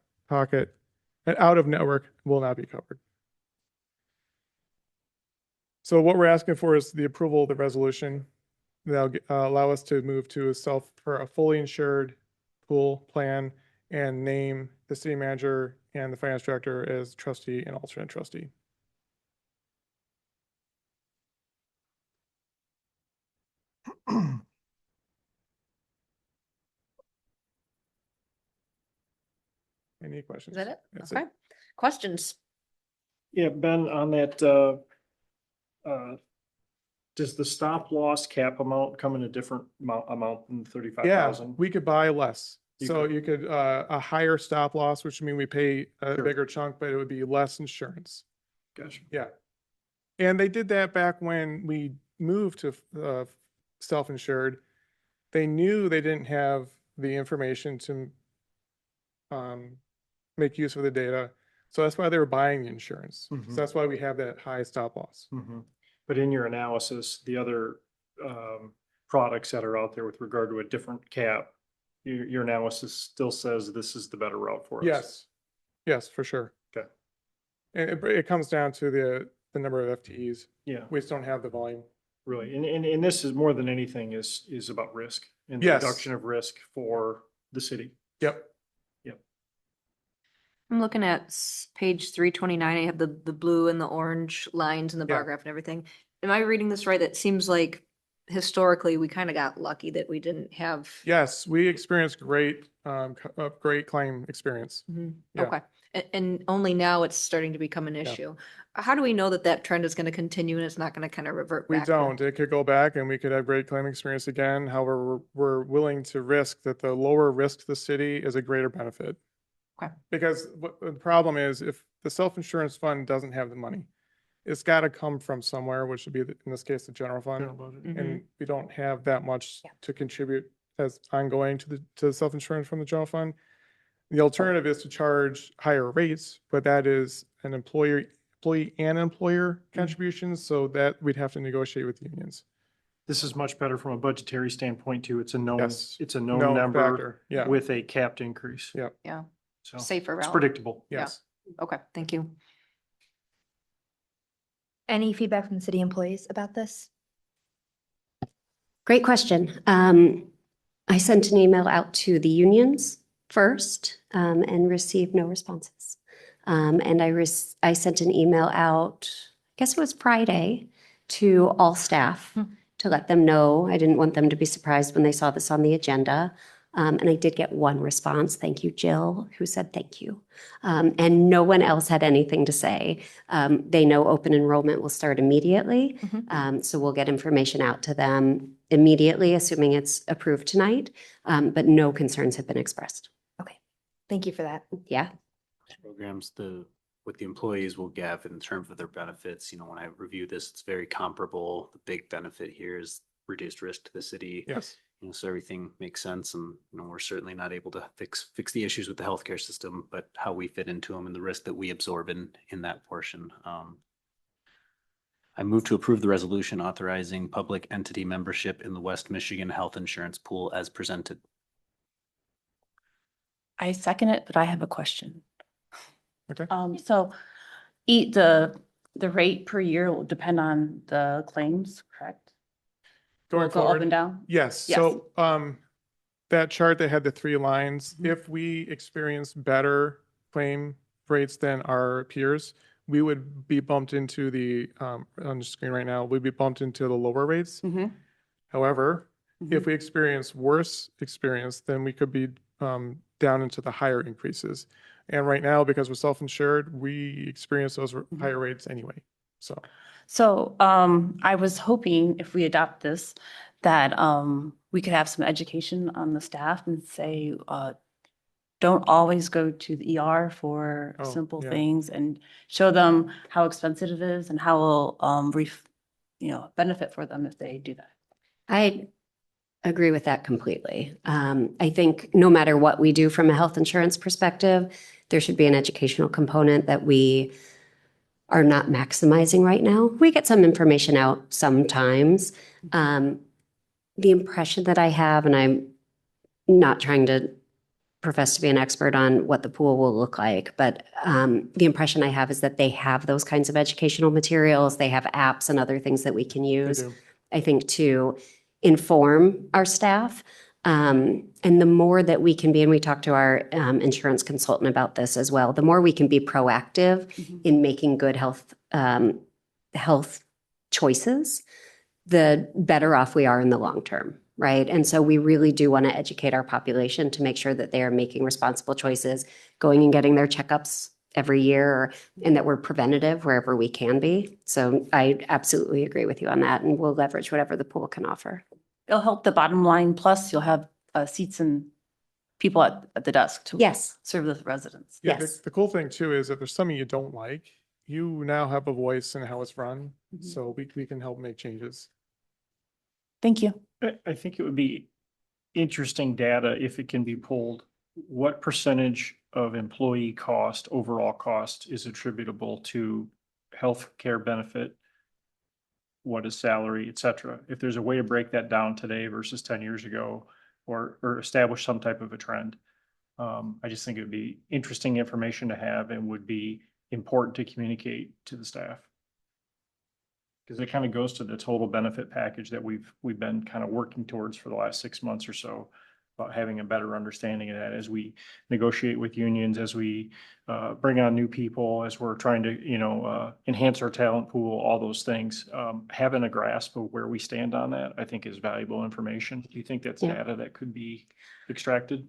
[SPEAKER 13] will not be covered. So what we're asking for is the approval of the resolution that'll allow us to move to a fully insured pool plan and name the city manager and the finance director as trustee and alternate trustee. Any questions?
[SPEAKER 2] Is that it?
[SPEAKER 13] That's
[SPEAKER 2] Okay.
[SPEAKER 13] it.
[SPEAKER 2] Questions?
[SPEAKER 4] Yeah, Ben, on that, does the stop loss cap amount come in a different amount than
[SPEAKER 13] Yeah,
[SPEAKER 4] 35,000?
[SPEAKER 13] we could buy less. So you could, a higher stop loss, which would mean we pay a
[SPEAKER 4] Sure.
[SPEAKER 13] bigger chunk, but it would be less insurance.
[SPEAKER 4] Gotcha.
[SPEAKER 13] Yeah. And they did that back when we moved to self-insured. They knew they didn't have the information to make use of the data. So that's why they were buying the insurance.
[SPEAKER 4] Mhm.
[SPEAKER 13] So that's why we have that high stop loss.
[SPEAKER 4] But in your analysis, the other products that are out there with regard to a different cap, your analysis still says this is the better route for us.
[SPEAKER 13] Yes. Yes, for sure.
[SPEAKER 4] Okay.
[SPEAKER 13] And it comes down to the number of FTEs.
[SPEAKER 4] Yeah,
[SPEAKER 13] We just don't have the volume.
[SPEAKER 4] really. And this is more than anything is about risk and the
[SPEAKER 13] Yes.
[SPEAKER 4] reduction of risk for the city.
[SPEAKER 13] Yep.
[SPEAKER 2] I'm looking at page 329. I have the blue and the orange lines and the bar
[SPEAKER 13] Yeah.
[SPEAKER 2] graph and everything. Am I reading this right? That seems like historically we kind of got lucky that we didn't have.
[SPEAKER 13] Yes, we experienced great, great claim experience.
[SPEAKER 2] Mhm.
[SPEAKER 13] Yeah.
[SPEAKER 2] Okay. And only now it's starting to become an issue. How do we know that that trend is going to continue and it's not going to kind of revert
[SPEAKER 13] We
[SPEAKER 2] back?
[SPEAKER 13] don't. It could go back and we could have great claim experience again. However, we're willing to risk that the lower risk to the city is a greater benefit.
[SPEAKER 2] Okay.
[SPEAKER 13] Because what the problem is, if the self-insurance fund doesn't have the money, it's got to come from somewhere, which would be, in this case, the general fund.
[SPEAKER 4] General budget.
[SPEAKER 2] Mhm.
[SPEAKER 13] And we don't have that much to contribute as ongoing to the self-insurance from the general fund. The alternative is to charge higher rates, but that is an employee and employer contributions, so that we'd have to negotiate with unions.
[SPEAKER 4] This is much better from a budgetary standpoint too. It's a known,
[SPEAKER 13] Yes.
[SPEAKER 4] it's a known
[SPEAKER 13] Known
[SPEAKER 4] number
[SPEAKER 13] factor, yeah.
[SPEAKER 4] with a capped increase.
[SPEAKER 13] Yeah.
[SPEAKER 2] Yeah.
[SPEAKER 4] So
[SPEAKER 2] Safer
[SPEAKER 4] it's
[SPEAKER 2] route.
[SPEAKER 4] predictable.
[SPEAKER 2] Yeah.
[SPEAKER 13] Yes.
[SPEAKER 2] Okay, thank you.
[SPEAKER 10] Any feedback from the city employees about this?
[SPEAKER 1] Great question. I sent an email out to the unions first and received no responses. And I sent an email out, I guess it was Friday, to all staff to let them know. I didn't want them to be surprised when they saw this on the agenda. And I did get one response. Thank you, Jill, who said thank you. And no one else had anything to say. They know open enrollment will start immediately. So we'll get information out to them immediately, assuming it's approved tonight. But no concerns have been expressed.
[SPEAKER 10] Thank you for that.
[SPEAKER 1] Yeah.
[SPEAKER 5] Programs, what the employees will get in terms of their benefits, when I review this, it's very comparable. The big benefit here is reduced risk to the city.
[SPEAKER 13] Yes.
[SPEAKER 5] So everything makes sense, and we're certainly not able to fix the issues with the healthcare system, but how we fit into them and the risk that we absorb in that portion. I move to approve the resolution authorizing public entity membership in the West Michigan Health Insurance Pool as presented.
[SPEAKER 17] I second it, but I have a question.
[SPEAKER 13] Okay.
[SPEAKER 17] So the rate per year will depend on the claims, correct? Will
[SPEAKER 13] Going
[SPEAKER 17] it go up
[SPEAKER 13] forward.
[SPEAKER 17] and down?
[SPEAKER 13] Yes,
[SPEAKER 17] Yes.
[SPEAKER 13] so, that chart that had the 3 lines, if we experience better claim rates than our peers, we would be bumped into on the screen right now, we'd be bumped into the lower rates. However, if we experience worse experience, then we could be, down into the higher increases. And right now, because we're self-insured, we experience those higher rates anyway, so.
[SPEAKER 17] So I was hoping if we adopt this, that we could have some education on the staff and say, don't always go to the ER for
[SPEAKER 13] Oh,
[SPEAKER 17] simple
[SPEAKER 13] yeah.
[SPEAKER 17] things, and show them how expensive it is and how it'll benefit for them if they do that.
[SPEAKER 1] I agree with that completely. I think no matter what we do from a health insurance perspective, there should be an educational component that we are not maximizing right now. We get some information out sometimes. The impression that I have, and I'm not trying to profess to be an expert on what the pool will look like, but the impression I have is that they have those kinds of educational materials. They have apps and other things that we can use,
[SPEAKER 13] do.
[SPEAKER 1] I think, to inform our staff. And the more that we can be, and we talked to our insurance consultant about this as well, the more we can be proactive in making good health choices, the better off we are in the long term, right? And so we really do want to educate our population to make sure that they are making responsible choices, going and getting their checkups every year, and that we're preventative wherever we can be. So I absolutely agree with you on that, and we'll leverage whatever the pool can offer.
[SPEAKER 17] It'll help the bottom line, plus you'll have seats in people at the desk to
[SPEAKER 1] Yes.
[SPEAKER 17] serve the residents.
[SPEAKER 13] Yeah,
[SPEAKER 1] Yes.
[SPEAKER 13] the cool thing too is if there's something you don't like, you now have a voice in how it's run. So we can help make changes.
[SPEAKER 17] Thank you.
[SPEAKER 4] I think it would be interesting data if it can be pulled. What percentage of employee cost, overall cost is attributable to healthcare benefit? What is salary, et cetera? If there's a way to break that down today versus 10 years ago, or establish some type of a trend. I just think it would be interesting information to have and would be important to communicate to the staff. Because it kind of goes to the total benefit package that we've been kind of working towards for the last 6 months or so, about having a better understanding of that as we negotiate with unions, as we bring on new people, as we're trying to, enhance our talent pool, all those things. Having a grasp of where we stand on that, I think is valuable information. Do you think that's
[SPEAKER 1] Yeah.
[SPEAKER 4] data that could be extracted?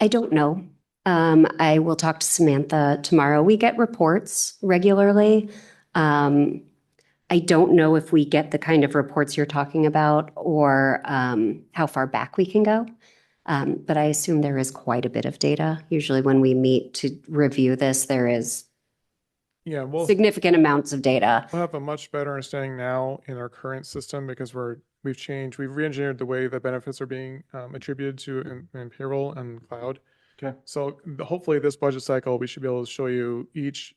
[SPEAKER 1] I don't know. I will talk to Samantha tomorrow. We get reports regularly. I don't know if we get the kind of reports you're talking about or how far back we can go. But I assume there is quite a bit of data. Usually when we meet to review this, there is
[SPEAKER 13] Yeah, we'll
[SPEAKER 1] significant amounts of data.
[SPEAKER 13] have a much better understanding now in our current system because we've changed, we've re-engineered the way that benefits are being attributed to in payroll and cloud.
[SPEAKER 4] Okay.
[SPEAKER 13] So hopefully this budget cycle, we should be able to show you each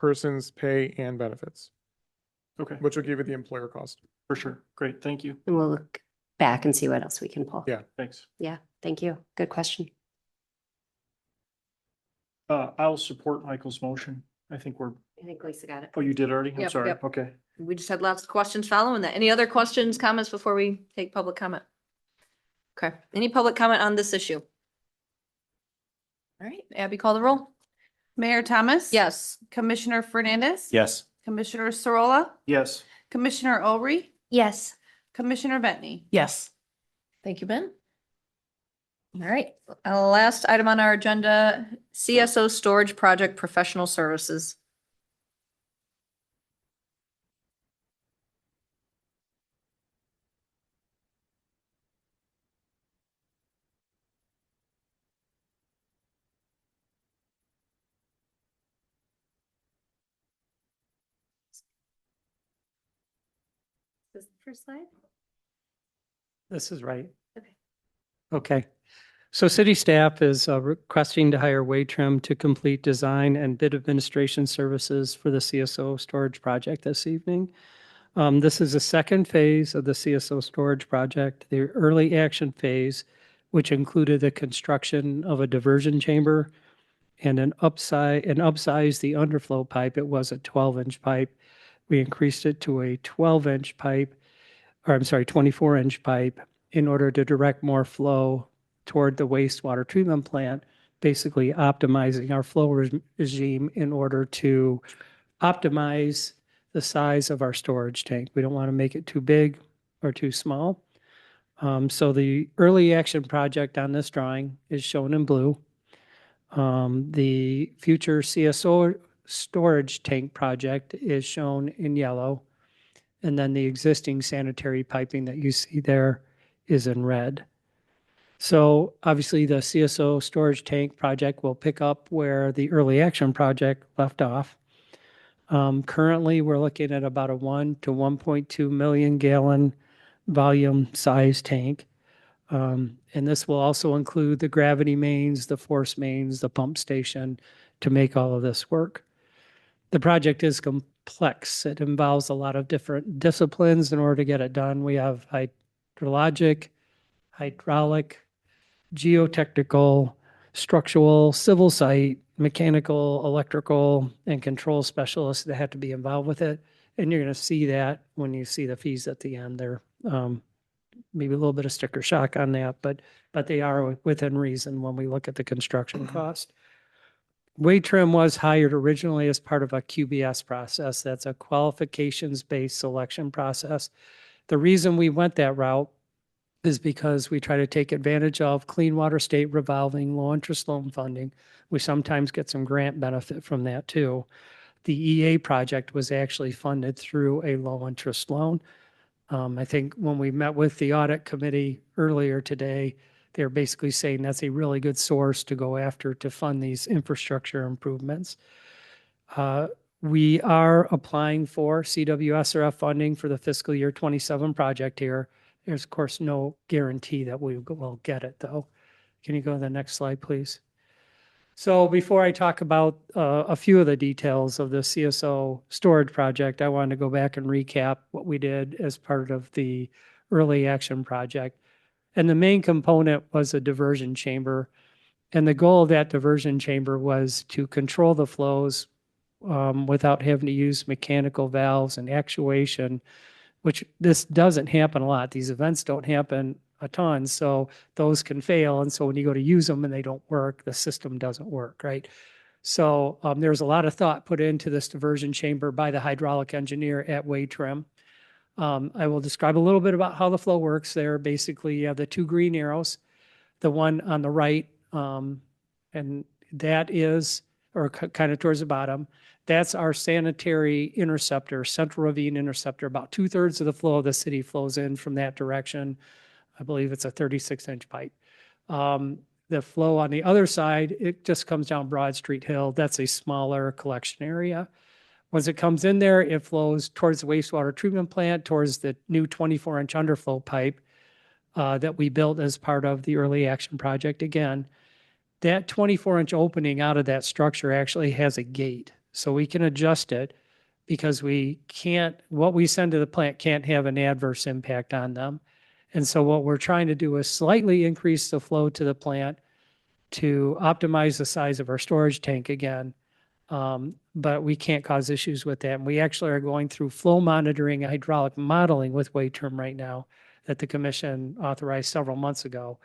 [SPEAKER 13] person's pay and benefits,
[SPEAKER 4] Okay,
[SPEAKER 13] which will give you the employer cost.
[SPEAKER 4] for sure. Great, thank you.
[SPEAKER 1] And we'll look back and see what else we can pull.
[SPEAKER 13] Yeah.
[SPEAKER 4] Thanks.
[SPEAKER 1] Yeah, thank you. Good question.
[SPEAKER 4] I'll support Michael's motion. I think
[SPEAKER 1] I think Lisa got it.
[SPEAKER 4] oh, you did already? I'm
[SPEAKER 2] Yep,
[SPEAKER 4] sorry.
[SPEAKER 2] yep.
[SPEAKER 4] Okay.
[SPEAKER 2] We just had lots of questions following that. Any other questions, comments before we take public comment? Okay, any public comment on this issue? All right, Abby, call the roll.
[SPEAKER 6] Mayor Thomas.
[SPEAKER 2] Yes.
[SPEAKER 6] Commissioner Fernandez.
[SPEAKER 15] Yes.
[SPEAKER 6] Commissioner Sorolla,
[SPEAKER 4] Yes.
[SPEAKER 6] Commissioner Olbrich,
[SPEAKER 10] Yes.
[SPEAKER 6] Commissioner Bentley.
[SPEAKER 17] Yes.
[SPEAKER 2] Thank you, Ben. All right, last item on our agenda, CSO Storage Project Professional Services.
[SPEAKER 1] Is this the first slide?
[SPEAKER 18] This is right.
[SPEAKER 1] Okay.
[SPEAKER 18] Okay. So city staff is requesting to hire Waytrim to complete design and bid administration services for the CSO storage project this evening. This is the second phase of the CSO storage project, the early action phase, which included the construction of a diversion chamber and an upsize the underflow pipe. It was a 12-inch pipe. We increased it to a 12-inch pipe, or I'm sorry, 24-inch pipe in order to direct more flow toward the wastewater treatment plant, basically optimizing our flow regime in order to optimize the size of our storage tank. We don't want to make it too big or too small. So the early action project on this drawing is shown in blue. The future CSO storage tank project is shown in yellow. And then the existing sanitary piping that you see there is in red. So obviously the CSO storage tank project will pick up where the early action project left off. Currently, we're looking at about a 1 to 1.2 million gallon volume size tank. And this will also include the gravity mains, the force mains, the pump station to make all of this work. The project is complex. It involves a lot of different disciplines in order to get it done. We have hydrologic, hydraulic, geotechnical, structural, civil site, mechanical, electrical, and control specialists that have to be involved with it. And you're going to see that when you see the fees at the end there. Maybe a little bit of sticker shock on that, but they are within reason when we look at the construction cost. Waytrim was hired originally as part of a QBS process. That's a qualifications-based selection process. The reason we went that route is because we try to take advantage of Clean Water State revolving low interest loan funding. We sometimes get some grant benefit from that too. The EA project was actually funded through a low interest loan. I think when we met with the audit committee earlier today, they're basically saying that's a really good source to go after to fund these infrastructure improvements. We are applying for CWSRF funding for the fiscal year 27 project here. There's of course no guarantee that we will get it though. Can you go to the next slide, please? So before I talk about a few of the details of the CSO storage project, I wanted to go back and recap what we did as part of the early action project. And the main component was a diversion chamber. And the goal of that diversion chamber was to control the flows without having to use mechanical valves and actuation, which this doesn't happen a lot. These events don't happen a ton, so those can fail. And so when you go to use them and they don't work, the system doesn't work, right? So there's a lot of thought put into this diversion chamber by the hydraulic engineer at Wade Trim. I will describe a little bit about how the flow works there. Basically, you have the two green arrows, the one on the right, and that is, or kind of towards the bottom, that's our sanitary interceptor, central ravine interceptor. About 2/3 of the flow of the city flows in from that direction. I believe it's a 36-inch pipe. The flow on the other side, it just comes down Broad Street Hill. That's a smaller collection area. Once it comes in there, it flows towards the wastewater treatment plant, towards the new 24-inch underflow pipe that we built as part of the early action project. Again, that 24-inch opening out of that structure actually has a gate. So we can adjust it because we can't, what we send to the plant can't have an adverse impact on them. And so what we're trying to do is slightly increase the flow to the plant to optimize the size of our storage tank again. But we can't cause issues with that. And we actually are going through flow monitoring and hydraulic modeling with Wade Trim right now that the commission authorized several months ago.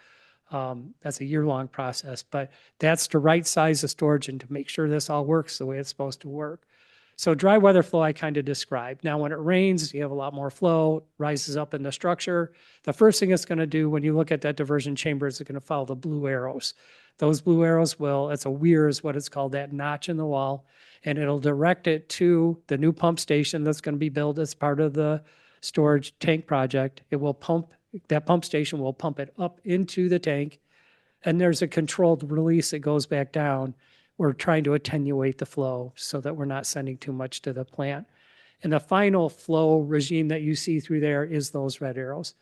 [SPEAKER 18] That's a year-long process, but that's to right size the storage and to make sure this all works the way it's supposed to work. So dry weather flow I kind of described. Now when it rains, you have a lot more flow, rises up in the structure. The first thing it's going to do when you look at that diversion chamber is it's going to follow the blue arrows. Those blue arrows will, it's a weir is what it's called, that notch in the wall, and it'll direct it to the new pump station that's going to be built as part of the storage tank project. It will pump, that pump station will pump it up into the tank, and there's a controlled release that goes back down. We're trying to attenuate the flow so that we're not sending too much to the plant. And the final flow regime that you see through there is those red arrows.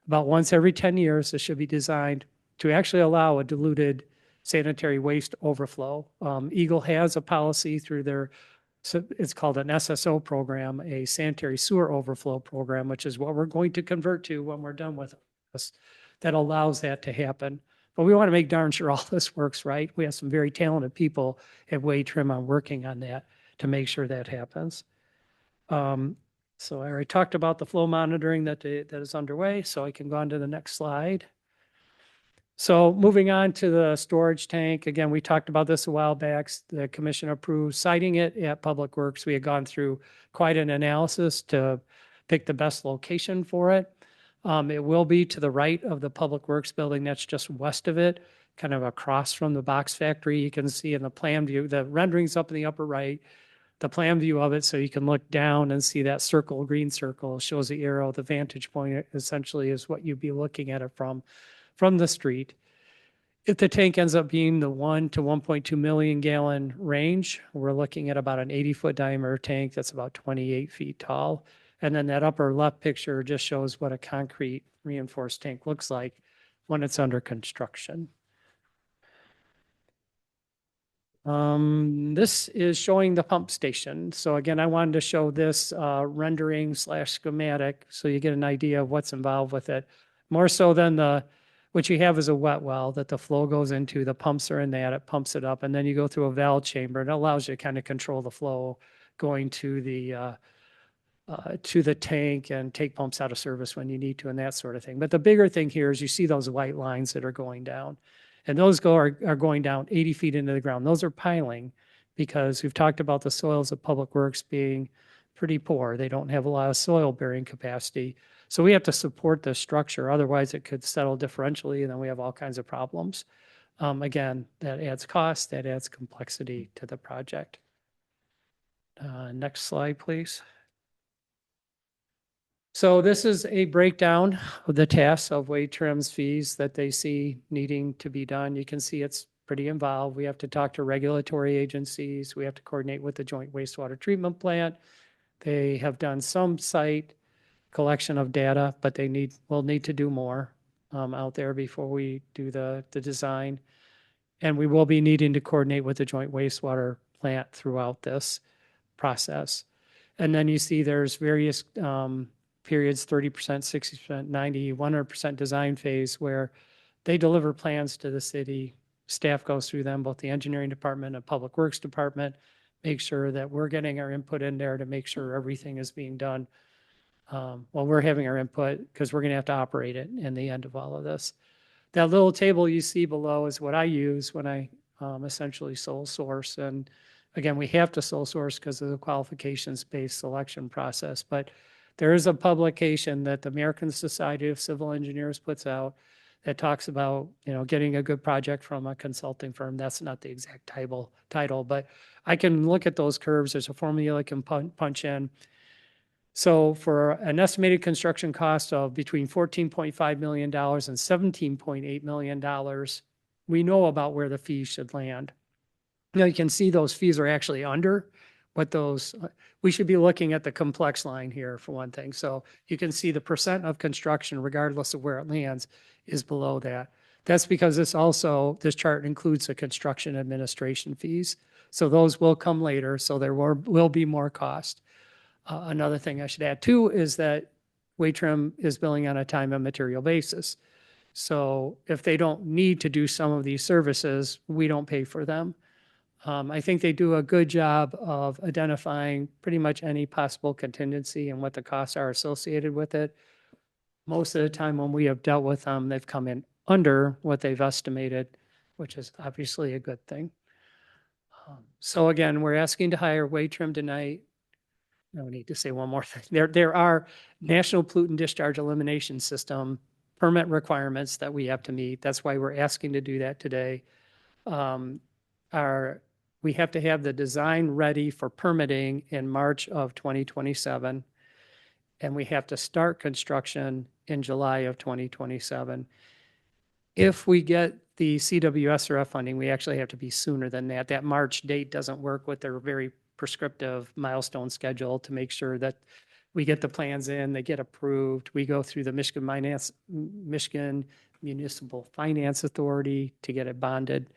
[SPEAKER 18] About once every 10 years, this should be designed to actually allow a diluted sanitary waste overflow. Eagle has a policy through their, so it's called an SSO program, a sanitary sewer overflow program, which is what we're going to convert to when we're done with this, that allows that to happen. But we want to make darn sure all this works right. We have some very talented people at Wade Trim on working on that to make sure that happens. So I already talked about the flow monitoring that is underway, so I can go on to the next slide. So moving on to the storage tank, again, we talked about this a while back. The commission approved siting it at Public Works. We had gone through quite an analysis to pick the best location for it. It will be to the right of the Public Works building. That's just west of it, kind of across from the box factory. You can see in the plan view, the renderings up in the upper right, the plan view of it, so you can look down and see that circle, green circle, shows the arrow. The vantage point essentially is what you'd be looking at it from the street. If the tank ends up being the 1 to 1.2 million gallon range, we're looking at about an 80-foot diameter tank that's about 28 feet tall. And then that upper left picture just shows what a concrete reinforced tank looks like when it's under construction. This is showing the pump station. So again, I wanted to show this rendering / schematic so you get an idea of what's involved with it. More so than what you have is a wet well that the flow goes into, the pumps are in that, it pumps it up, and then you go through a valve chamber and it allows you to kind of control the flow going to the tank and take pumps out of service when you need to and that sort of thing. But the bigger thing here is you see those white lines that are going down. And those are going down 80 feet into the ground. Those are piling because we've talked about the soils of Public Works being pretty poor. They don't have a lot of soil bearing capacity. So we have to support the structure. Otherwise, it could settle differentially and then we have all kinds of problems. Again, that adds cost, that adds complexity to the project. Next slide, please. So this is a breakdown of the tasks of Wade Trim's fees that they see needing to be done. You can see it's pretty involved. We have to talk to regulatory agencies. We have to coordinate with the joint wastewater treatment plant. They have done some site collection of data, but will need to do more out there before we do the design. And we will be needing to coordinate with the joint wastewater plant throughout this process. And then you see there's various periods, 30%, 60%, 90, 100% design phase where they deliver plans to the city. Staff goes through them, both the engineering department and public works department, make sure that we're getting our input in there to make sure everything is being done. Well, we're having our input because we're going to have to operate it in the end of all of this. That little table you see below is what I use when I essentially sole source. And again, we have to sole source because of the qualifications-based selection process. But there is a publication that the American Society of Civil Engineers puts out that talks about, getting a good project from a consulting firm. That's not the exact title, but I can look at those curves. There's a formula I can punch in. So for an estimated construction cost of between $14.5 million and $17.8 million, we know about where the fees should land. Now you can see those fees are actually under what we should be looking at the complex line here for one thing. So you can see the percent of construction, regardless of where it lands, is below that. That's because this chart includes the construction administration fees. So those will come later. So there will be more cost. Another thing I should add too is that Wade Trim is billing on a time and material basis. So if they don't need to do some of these services, we don't pay for them. I think they do a good job of identifying pretty much any possible contingency and what the costs are associated with it. Most of the time when we have dealt with them, they've come in under what they've estimated, which is obviously a good thing. So again, we're asking to hire Wade Trim tonight. No need to say one more thing. There are National Pollutant Discharge Elimination System permit requirements that we have to meet. That's why we're asking to do that today. We have to have the design ready for permitting in March of 2027. And we have to start construction in July of 2027. If we get the CWSRF funding, we actually have to be sooner than that. That March date doesn't work with their very prescriptive milestone schedule to make sure that we get the plans in, they get approved. We go through the Michigan Municipal Finance Authority to get it bonded.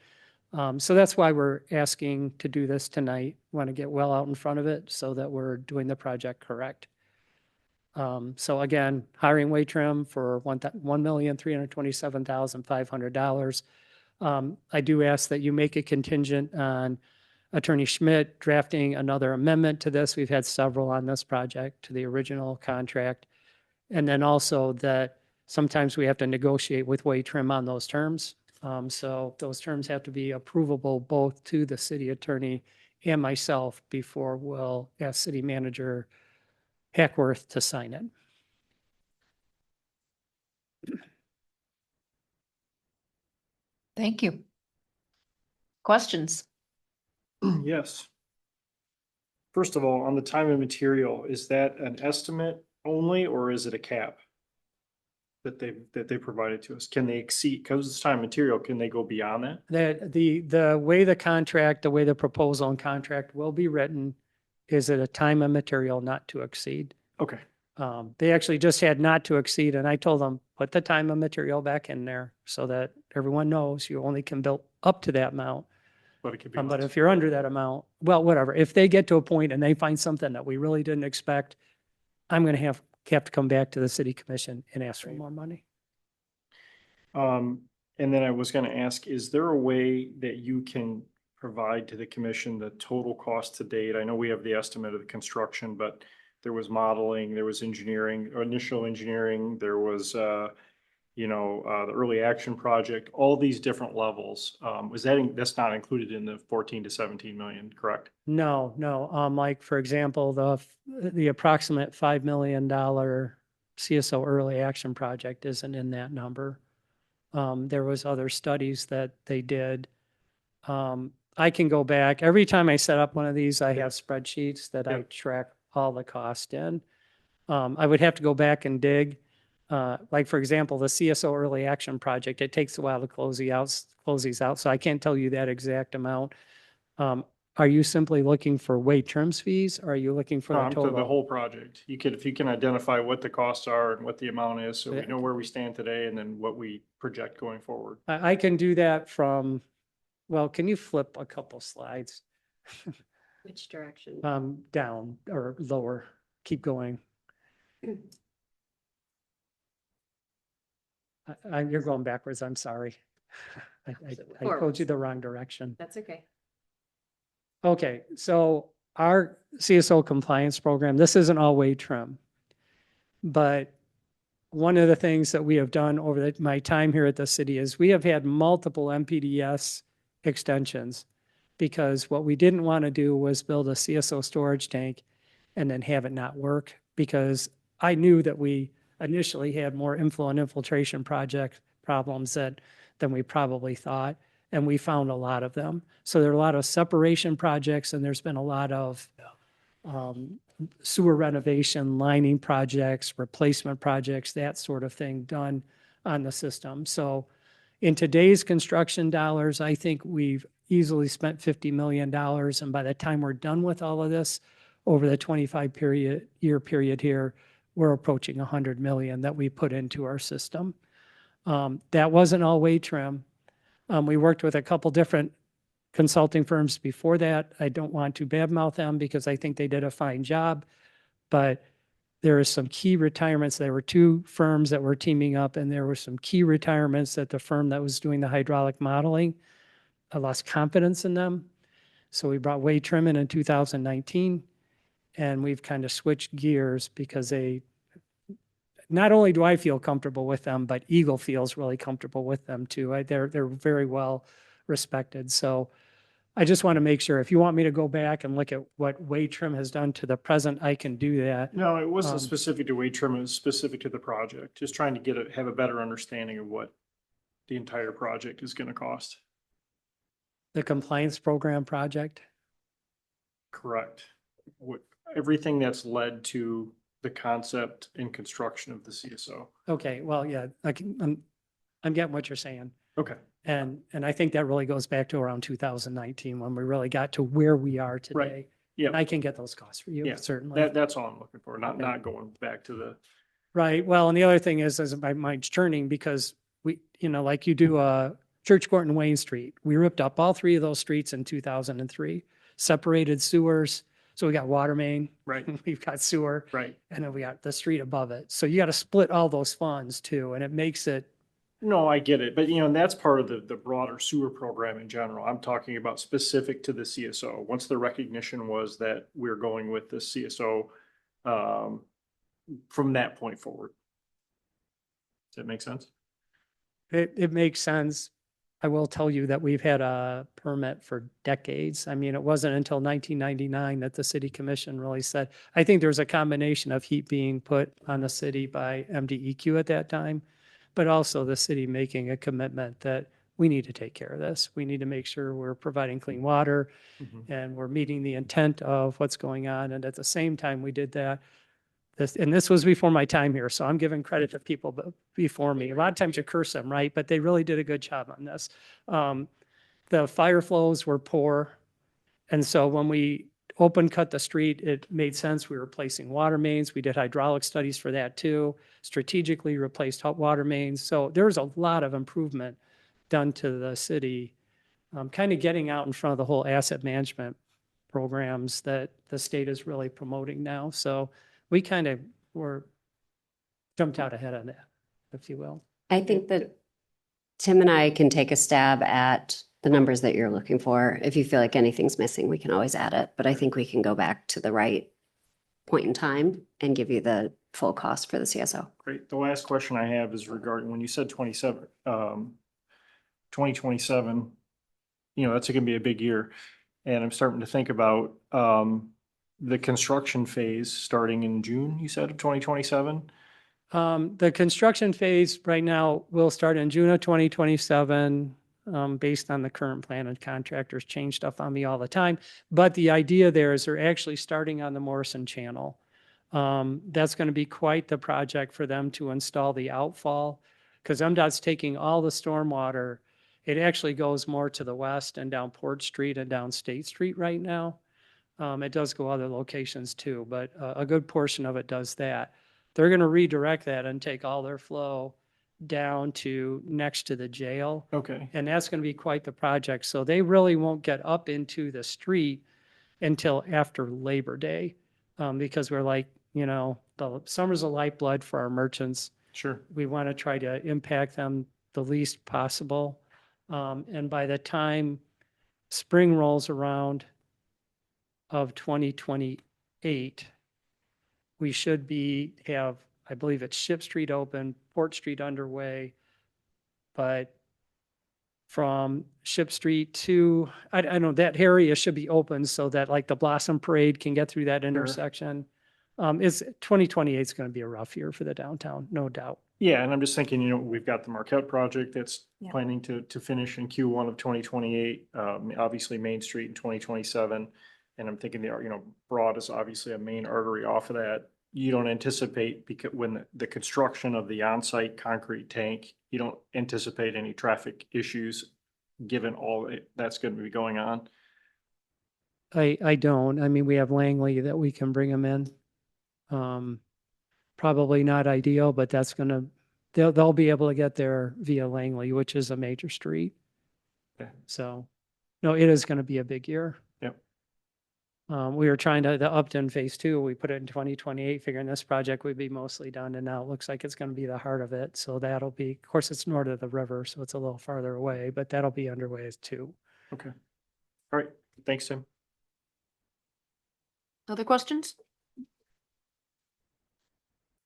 [SPEAKER 18] So that's why we're asking to do this tonight. Want to get well out in front of it so that we're doing the project correct. So again, hiring Wade Trim for $1,327,500. I do ask that you make a contingent on Attorney Schmidt drafting another amendment to this. We've had several on this project to the original contract. And then also that sometimes we have to negotiate with Wade Trim on those terms. So those terms have to be approvable both to the city attorney and myself before we'll ask City Manager Hackworth to sign it.
[SPEAKER 2] Thank you. Questions?
[SPEAKER 4] Yes. First of all, on the time and material, is that an estimate only, or is it a cap that they provided to us? Can they exceed, because it's time and material, can they go beyond that?
[SPEAKER 18] The way the proposal and contract will be written is at a time and material not to exceed.
[SPEAKER 4] Okay.
[SPEAKER 18] They actually just had not to exceed, and I told them, put the time and material back in there so that everyone knows you only can build up to that amount.
[SPEAKER 4] But it could be
[SPEAKER 18] But
[SPEAKER 4] less.
[SPEAKER 18] if you're under that amount, well, whatever. If they get to a point and they find something that we really didn't expect, I'm going to have to come back to the city commission and ask for more money.
[SPEAKER 4] And then I was gonna ask, is there a way that you can provide to the commission the total cost to date? I know we have the estimate of the construction, but there was modeling, there was engineering, or initial engineering, there was, the early action project, all these different levels. That's not included in the 14 to 17 million, correct?
[SPEAKER 18] No. Like, for example, the approximate $5 million CSO early action project isn't in that number. There was other studies that they did. I can go back. Every time I set up one of these, I have spreadsheets that I track all the cost in. I would have to go back and dig. Like, for example, the CSO Early Action Project, it takes a while to close these out, so I can't tell you that exact amount. Are you simply looking for wait terms fees, or are you looking for the
[SPEAKER 4] To the
[SPEAKER 18] total?
[SPEAKER 4] whole project. If you can identify what the costs are and what the amount is, so we know where we stand today and then what we project going forward.
[SPEAKER 18] I can do that from, well, can you flip a couple slides?
[SPEAKER 1] Which direction?
[SPEAKER 18] Down or lower, keep going. You're going backwards, I'm sorry. I told you the wrong direction.
[SPEAKER 1] That's okay.
[SPEAKER 18] Okay, so our CSO compliance program, this isn't all way trim. But one of the things that we have done over my time here at the city is we have had multiple MPDS extensions, because what we didn't want to do was build a CSO storage tank and then have it not work, because I knew that we initially had more inflow and infiltration project problems than we probably thought. And we found a lot of them. So there are a lot of separation projects, and there's been a lot of sewer renovation, lining projects, replacement projects, that sort of thing done on the system. So in today's construction dollars, I think we've easily spent $50 million. And by the time we're done with all of this, over the 25-year period here, we're approaching 100 million that we put into our system. That wasn't all way trim. We worked with a couple different consulting firms before that. I don't want to badmouth them because I think they did a fine job, but there are some key retirements. There were two firms that were teaming up, and there were some key retirements at the firm that was doing the hydraulic modeling. I lost confidence in them. So we brought Wade Trim in 2019, and we've kind of switched gears because not only do I feel comfortable with them, but Eagle feels really comfortable with them too. They're very well respected. So I just want to make sure, if you want me to go back and look at what Wade Trim has done to the present, I can do that.
[SPEAKER 4] No, it wasn't specific to Wade Trim, it was specific to the project. Just trying to have a better understanding of what the entire project is going to cost.
[SPEAKER 18] The compliance program project?
[SPEAKER 4] Correct. Everything that's led to the concept and construction of the CSO.
[SPEAKER 18] Okay, well, yeah, I'm getting what you're saying.
[SPEAKER 4] Okay.
[SPEAKER 18] And I think that really goes back to around 2019 when we really got to where we are today.
[SPEAKER 4] Right. Yeah.
[SPEAKER 18] And I can get those costs for you,
[SPEAKER 4] Yeah,
[SPEAKER 18] certainly.
[SPEAKER 4] that's all I'm looking for, not going back to the.
[SPEAKER 18] Right. Well, and the other thing is my mind's turning because we, like you do Church Court and Wayne Street. We ripped up all three of those streets in 2003, separated sewers. So we got water main,
[SPEAKER 4] right?
[SPEAKER 18] We've got sewer,
[SPEAKER 4] right?
[SPEAKER 18] And then we got the street above it. So you got to split all those funds too, and it makes it.
[SPEAKER 4] No, I get it, but that's part of the broader sewer program in general. I'm talking about specific to the CSO. Once the recognition was that we're going with the CSO, from that point forward. Does that make sense?
[SPEAKER 18] It makes sense. I will tell you that we've had a permit for decades. I mean, it wasn't until 1999 that the city commission really said, I think there was a combination of heat being put on the city by MDEQ at that time, but also the city making a commitment that we need to take care of this. We need to make sure we're providing clean water and we're meeting the intent of what's going on. And at the same time we did that, this was before my time here, so I'm giving credit to people before me. A lot of times you curse them, right? But they really did a good job on this. The fire flows were poor. And so when we open cut the street, it made sense. We were replacing water mains. We did hydraulic studies for that too. Strategically replaced hot water mains. So there's a lot of improvement done to the city, kind of getting out in front of the whole asset management programs that the state is really promoting now. So we kind of jumped out ahead on that, if you will.
[SPEAKER 1] I think that Tim and I can take a stab at the numbers that you're looking for. If you feel like anything's missing, we can always add it. But I think we can go back to the right point in time and give you the full cost for the CSO.
[SPEAKER 4] Great. The last question I have is regarding when you said 2027, that's going to be a big year. And I'm starting to think about the construction phase starting in June, you said, of 2027?
[SPEAKER 18] The construction phase right now will start in June of 2027, based on the current plan, and contractors change stuff on me all the time. But the idea there is they're actually starting on the Morrison Channel. That's going to be quite the project for them to install the outfall, because MDOT's taking all the stormwater. It actually goes more to the west and down Port Street and down State Street right now. It does go other locations too, but a good portion of it does that. They're going to redirect that and take all their flow down to next to the jail.
[SPEAKER 4] Okay.
[SPEAKER 18] And that's going to be quite the project. So they really won't get up into the street until after Labor Day. Because we're like, the summer's a lifeblood for our merchants.
[SPEAKER 4] Sure.
[SPEAKER 18] We want to try to impact them the least possible. And by the time spring rolls around of 2028, we should have, I believe it's Ship Street open, Port Street underway, but from Ship Street to, I don't know, that area should be open so that like the Blossom Parade can get through that intersection. 2028 is going to be a rough year for the downtown, no doubt.
[SPEAKER 4] Yeah, and I'm just thinking, we've got the Marquette project that's
[SPEAKER 10] Yeah.
[SPEAKER 4] planning to finish in Q1 of 2028. Obviously Main Street in 2027. And I'm thinking Broad is obviously a main artery off of that. You don't anticipate, because when the construction of the on-site concrete tank, you don't anticipate any traffic issues given all that's going to be going on.
[SPEAKER 18] I don't. I mean, we have Langley that we can bring them in. Probably not ideal, but they'll be able to get there via Langley, which is a major street.
[SPEAKER 4] Okay.
[SPEAKER 18] So, no, it is going to be a big year.
[SPEAKER 4] Yep.
[SPEAKER 18] We were trying to, the Upton Phase 2, we put it in 2028, figuring this project would be mostly done, and now it looks like it's going to be the heart of it. So that'll be, of course, it's north of the river, so it's a little farther away, but that'll be underway too.
[SPEAKER 4] Okay. All right. Thanks, Tim.
[SPEAKER 2] Other questions?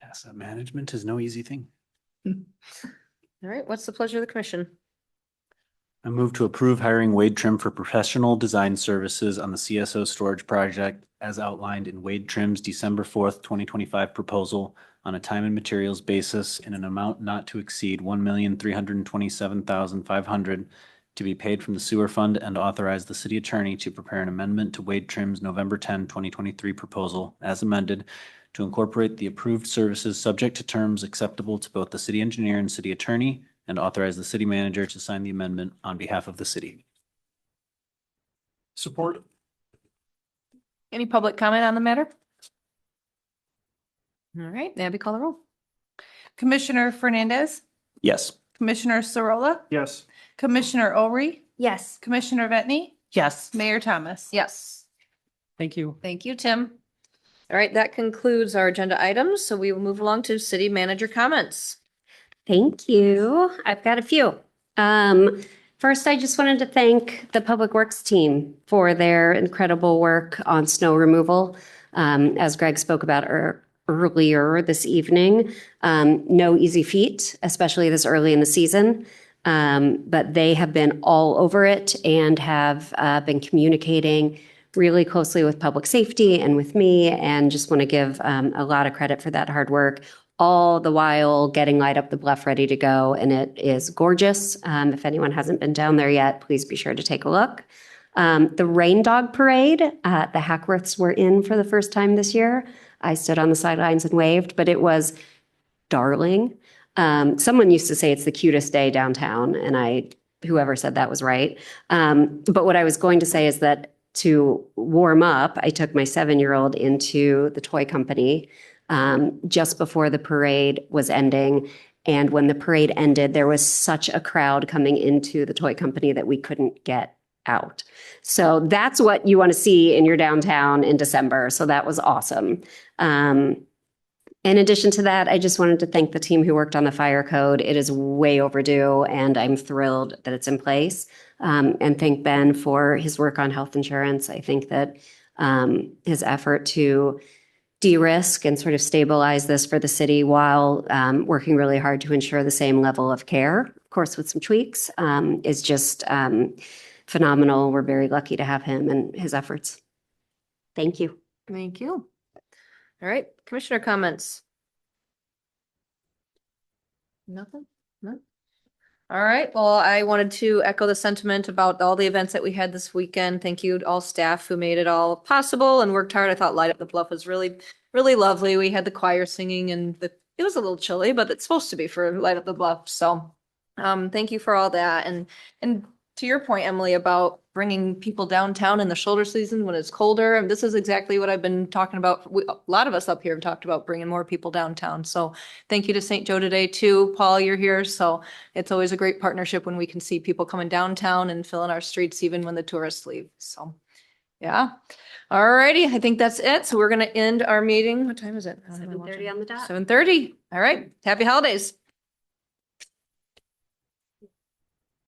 [SPEAKER 5] Asset management is no easy thing.
[SPEAKER 2] All right, what's the pleasure of the commission?
[SPEAKER 5] I move to approve hiring Wade Trim for professional design services on the CSO storage project as outlined in Wade Trim's December 4th, 2025 proposal on a time and materials basis in an amount not to exceed $1,327,500 to be paid from the sewer fund, and authorize the city attorney to prepare an amendment to Wade Trim's November 10, 2023 proposal as amended to incorporate the approved services subject to terms acceptable to both the city engineer and city attorney, and authorize the city manager to sign the amendment on behalf of the city.
[SPEAKER 4] Support.
[SPEAKER 2] Any public comment on the matter? All right, Abby, call the roll.
[SPEAKER 6] Commissioner Fernandez,
[SPEAKER 5] Yes.
[SPEAKER 6] Commissioner Sorolla,
[SPEAKER 4] Yes.
[SPEAKER 6] Commissioner Olry,
[SPEAKER 10] Yes.
[SPEAKER 6] Commissioner Vetni,
[SPEAKER 17] Yes.
[SPEAKER 6] Mayor Thomas.
[SPEAKER 2] Yes.
[SPEAKER 18] Thank you.
[SPEAKER 2] Thank you, Tim. All right, that concludes our agenda items, so we will move along to city manager comments.
[SPEAKER 1] Thank you. I've got a few. First, I just wanted to thank the Public Works team for their incredible work on snow removal. As Greg spoke about earlier this evening, no easy feat, especially this early in the season. But they have been all over it and have been communicating really closely with public safety and with me, and just want to give a lot of credit for that hard work, all the while getting Light Up the Bluff ready to go. And it is gorgeous. If anyone hasn't been down there yet, please be sure to take a look. The Rain Dog Parade, the Hackworths were in for the first time this year. I stood on the sidelines and waved, but it was darling. Someone used to say it's the cutest day downtown, and whoever said that was right. But what I was going to say is that to warm up, I took my 7-year-old into the toy company just before the parade was ending. And when the parade ended, there was such a crowd coming into the toy company that we couldn't get out. So that's what you want to see in your downtown in December. So that was awesome. In addition to that, I just wanted to thank the team who worked on the fire code. It is way overdue, and I'm thrilled that it's in place. And thank Ben for his work on health insurance. I think that his effort to de-risk and sort of stabilize this for the city while working really hard to ensure the same level of care, of course, with some tweaks, is just phenomenal. We're very lucky to have him and his efforts. Thank you.
[SPEAKER 2] Thank you. All right, commissioner comments? Nothing? No? All right, well, I wanted to echo the sentiment about all the events that we had this weekend. Thank you to all staff who made it all possible and worked hard. I thought Light Up the Bluff was really really lovely. We had the choir singing and it was a little chilly, but it's supposed to be for Light Up the Bluff. So thank you for all that. And to your point, Emily, about bringing people downtown in the shoulder season when it's colder, and this is exactly what I've been talking about. A lot of us up here have talked about bringing more people downtown. So thank you to St. Joe today too. Paul, you're here. So it's always a great partnership when we can see people coming downtown and filling our streets even when the tourists leave. So yeah. All righty. I think that's it. So we're going to end our meeting. What time is it?
[SPEAKER 1] 7:30 on the dot.
[SPEAKER 2] 7:30. All right. Happy holidays.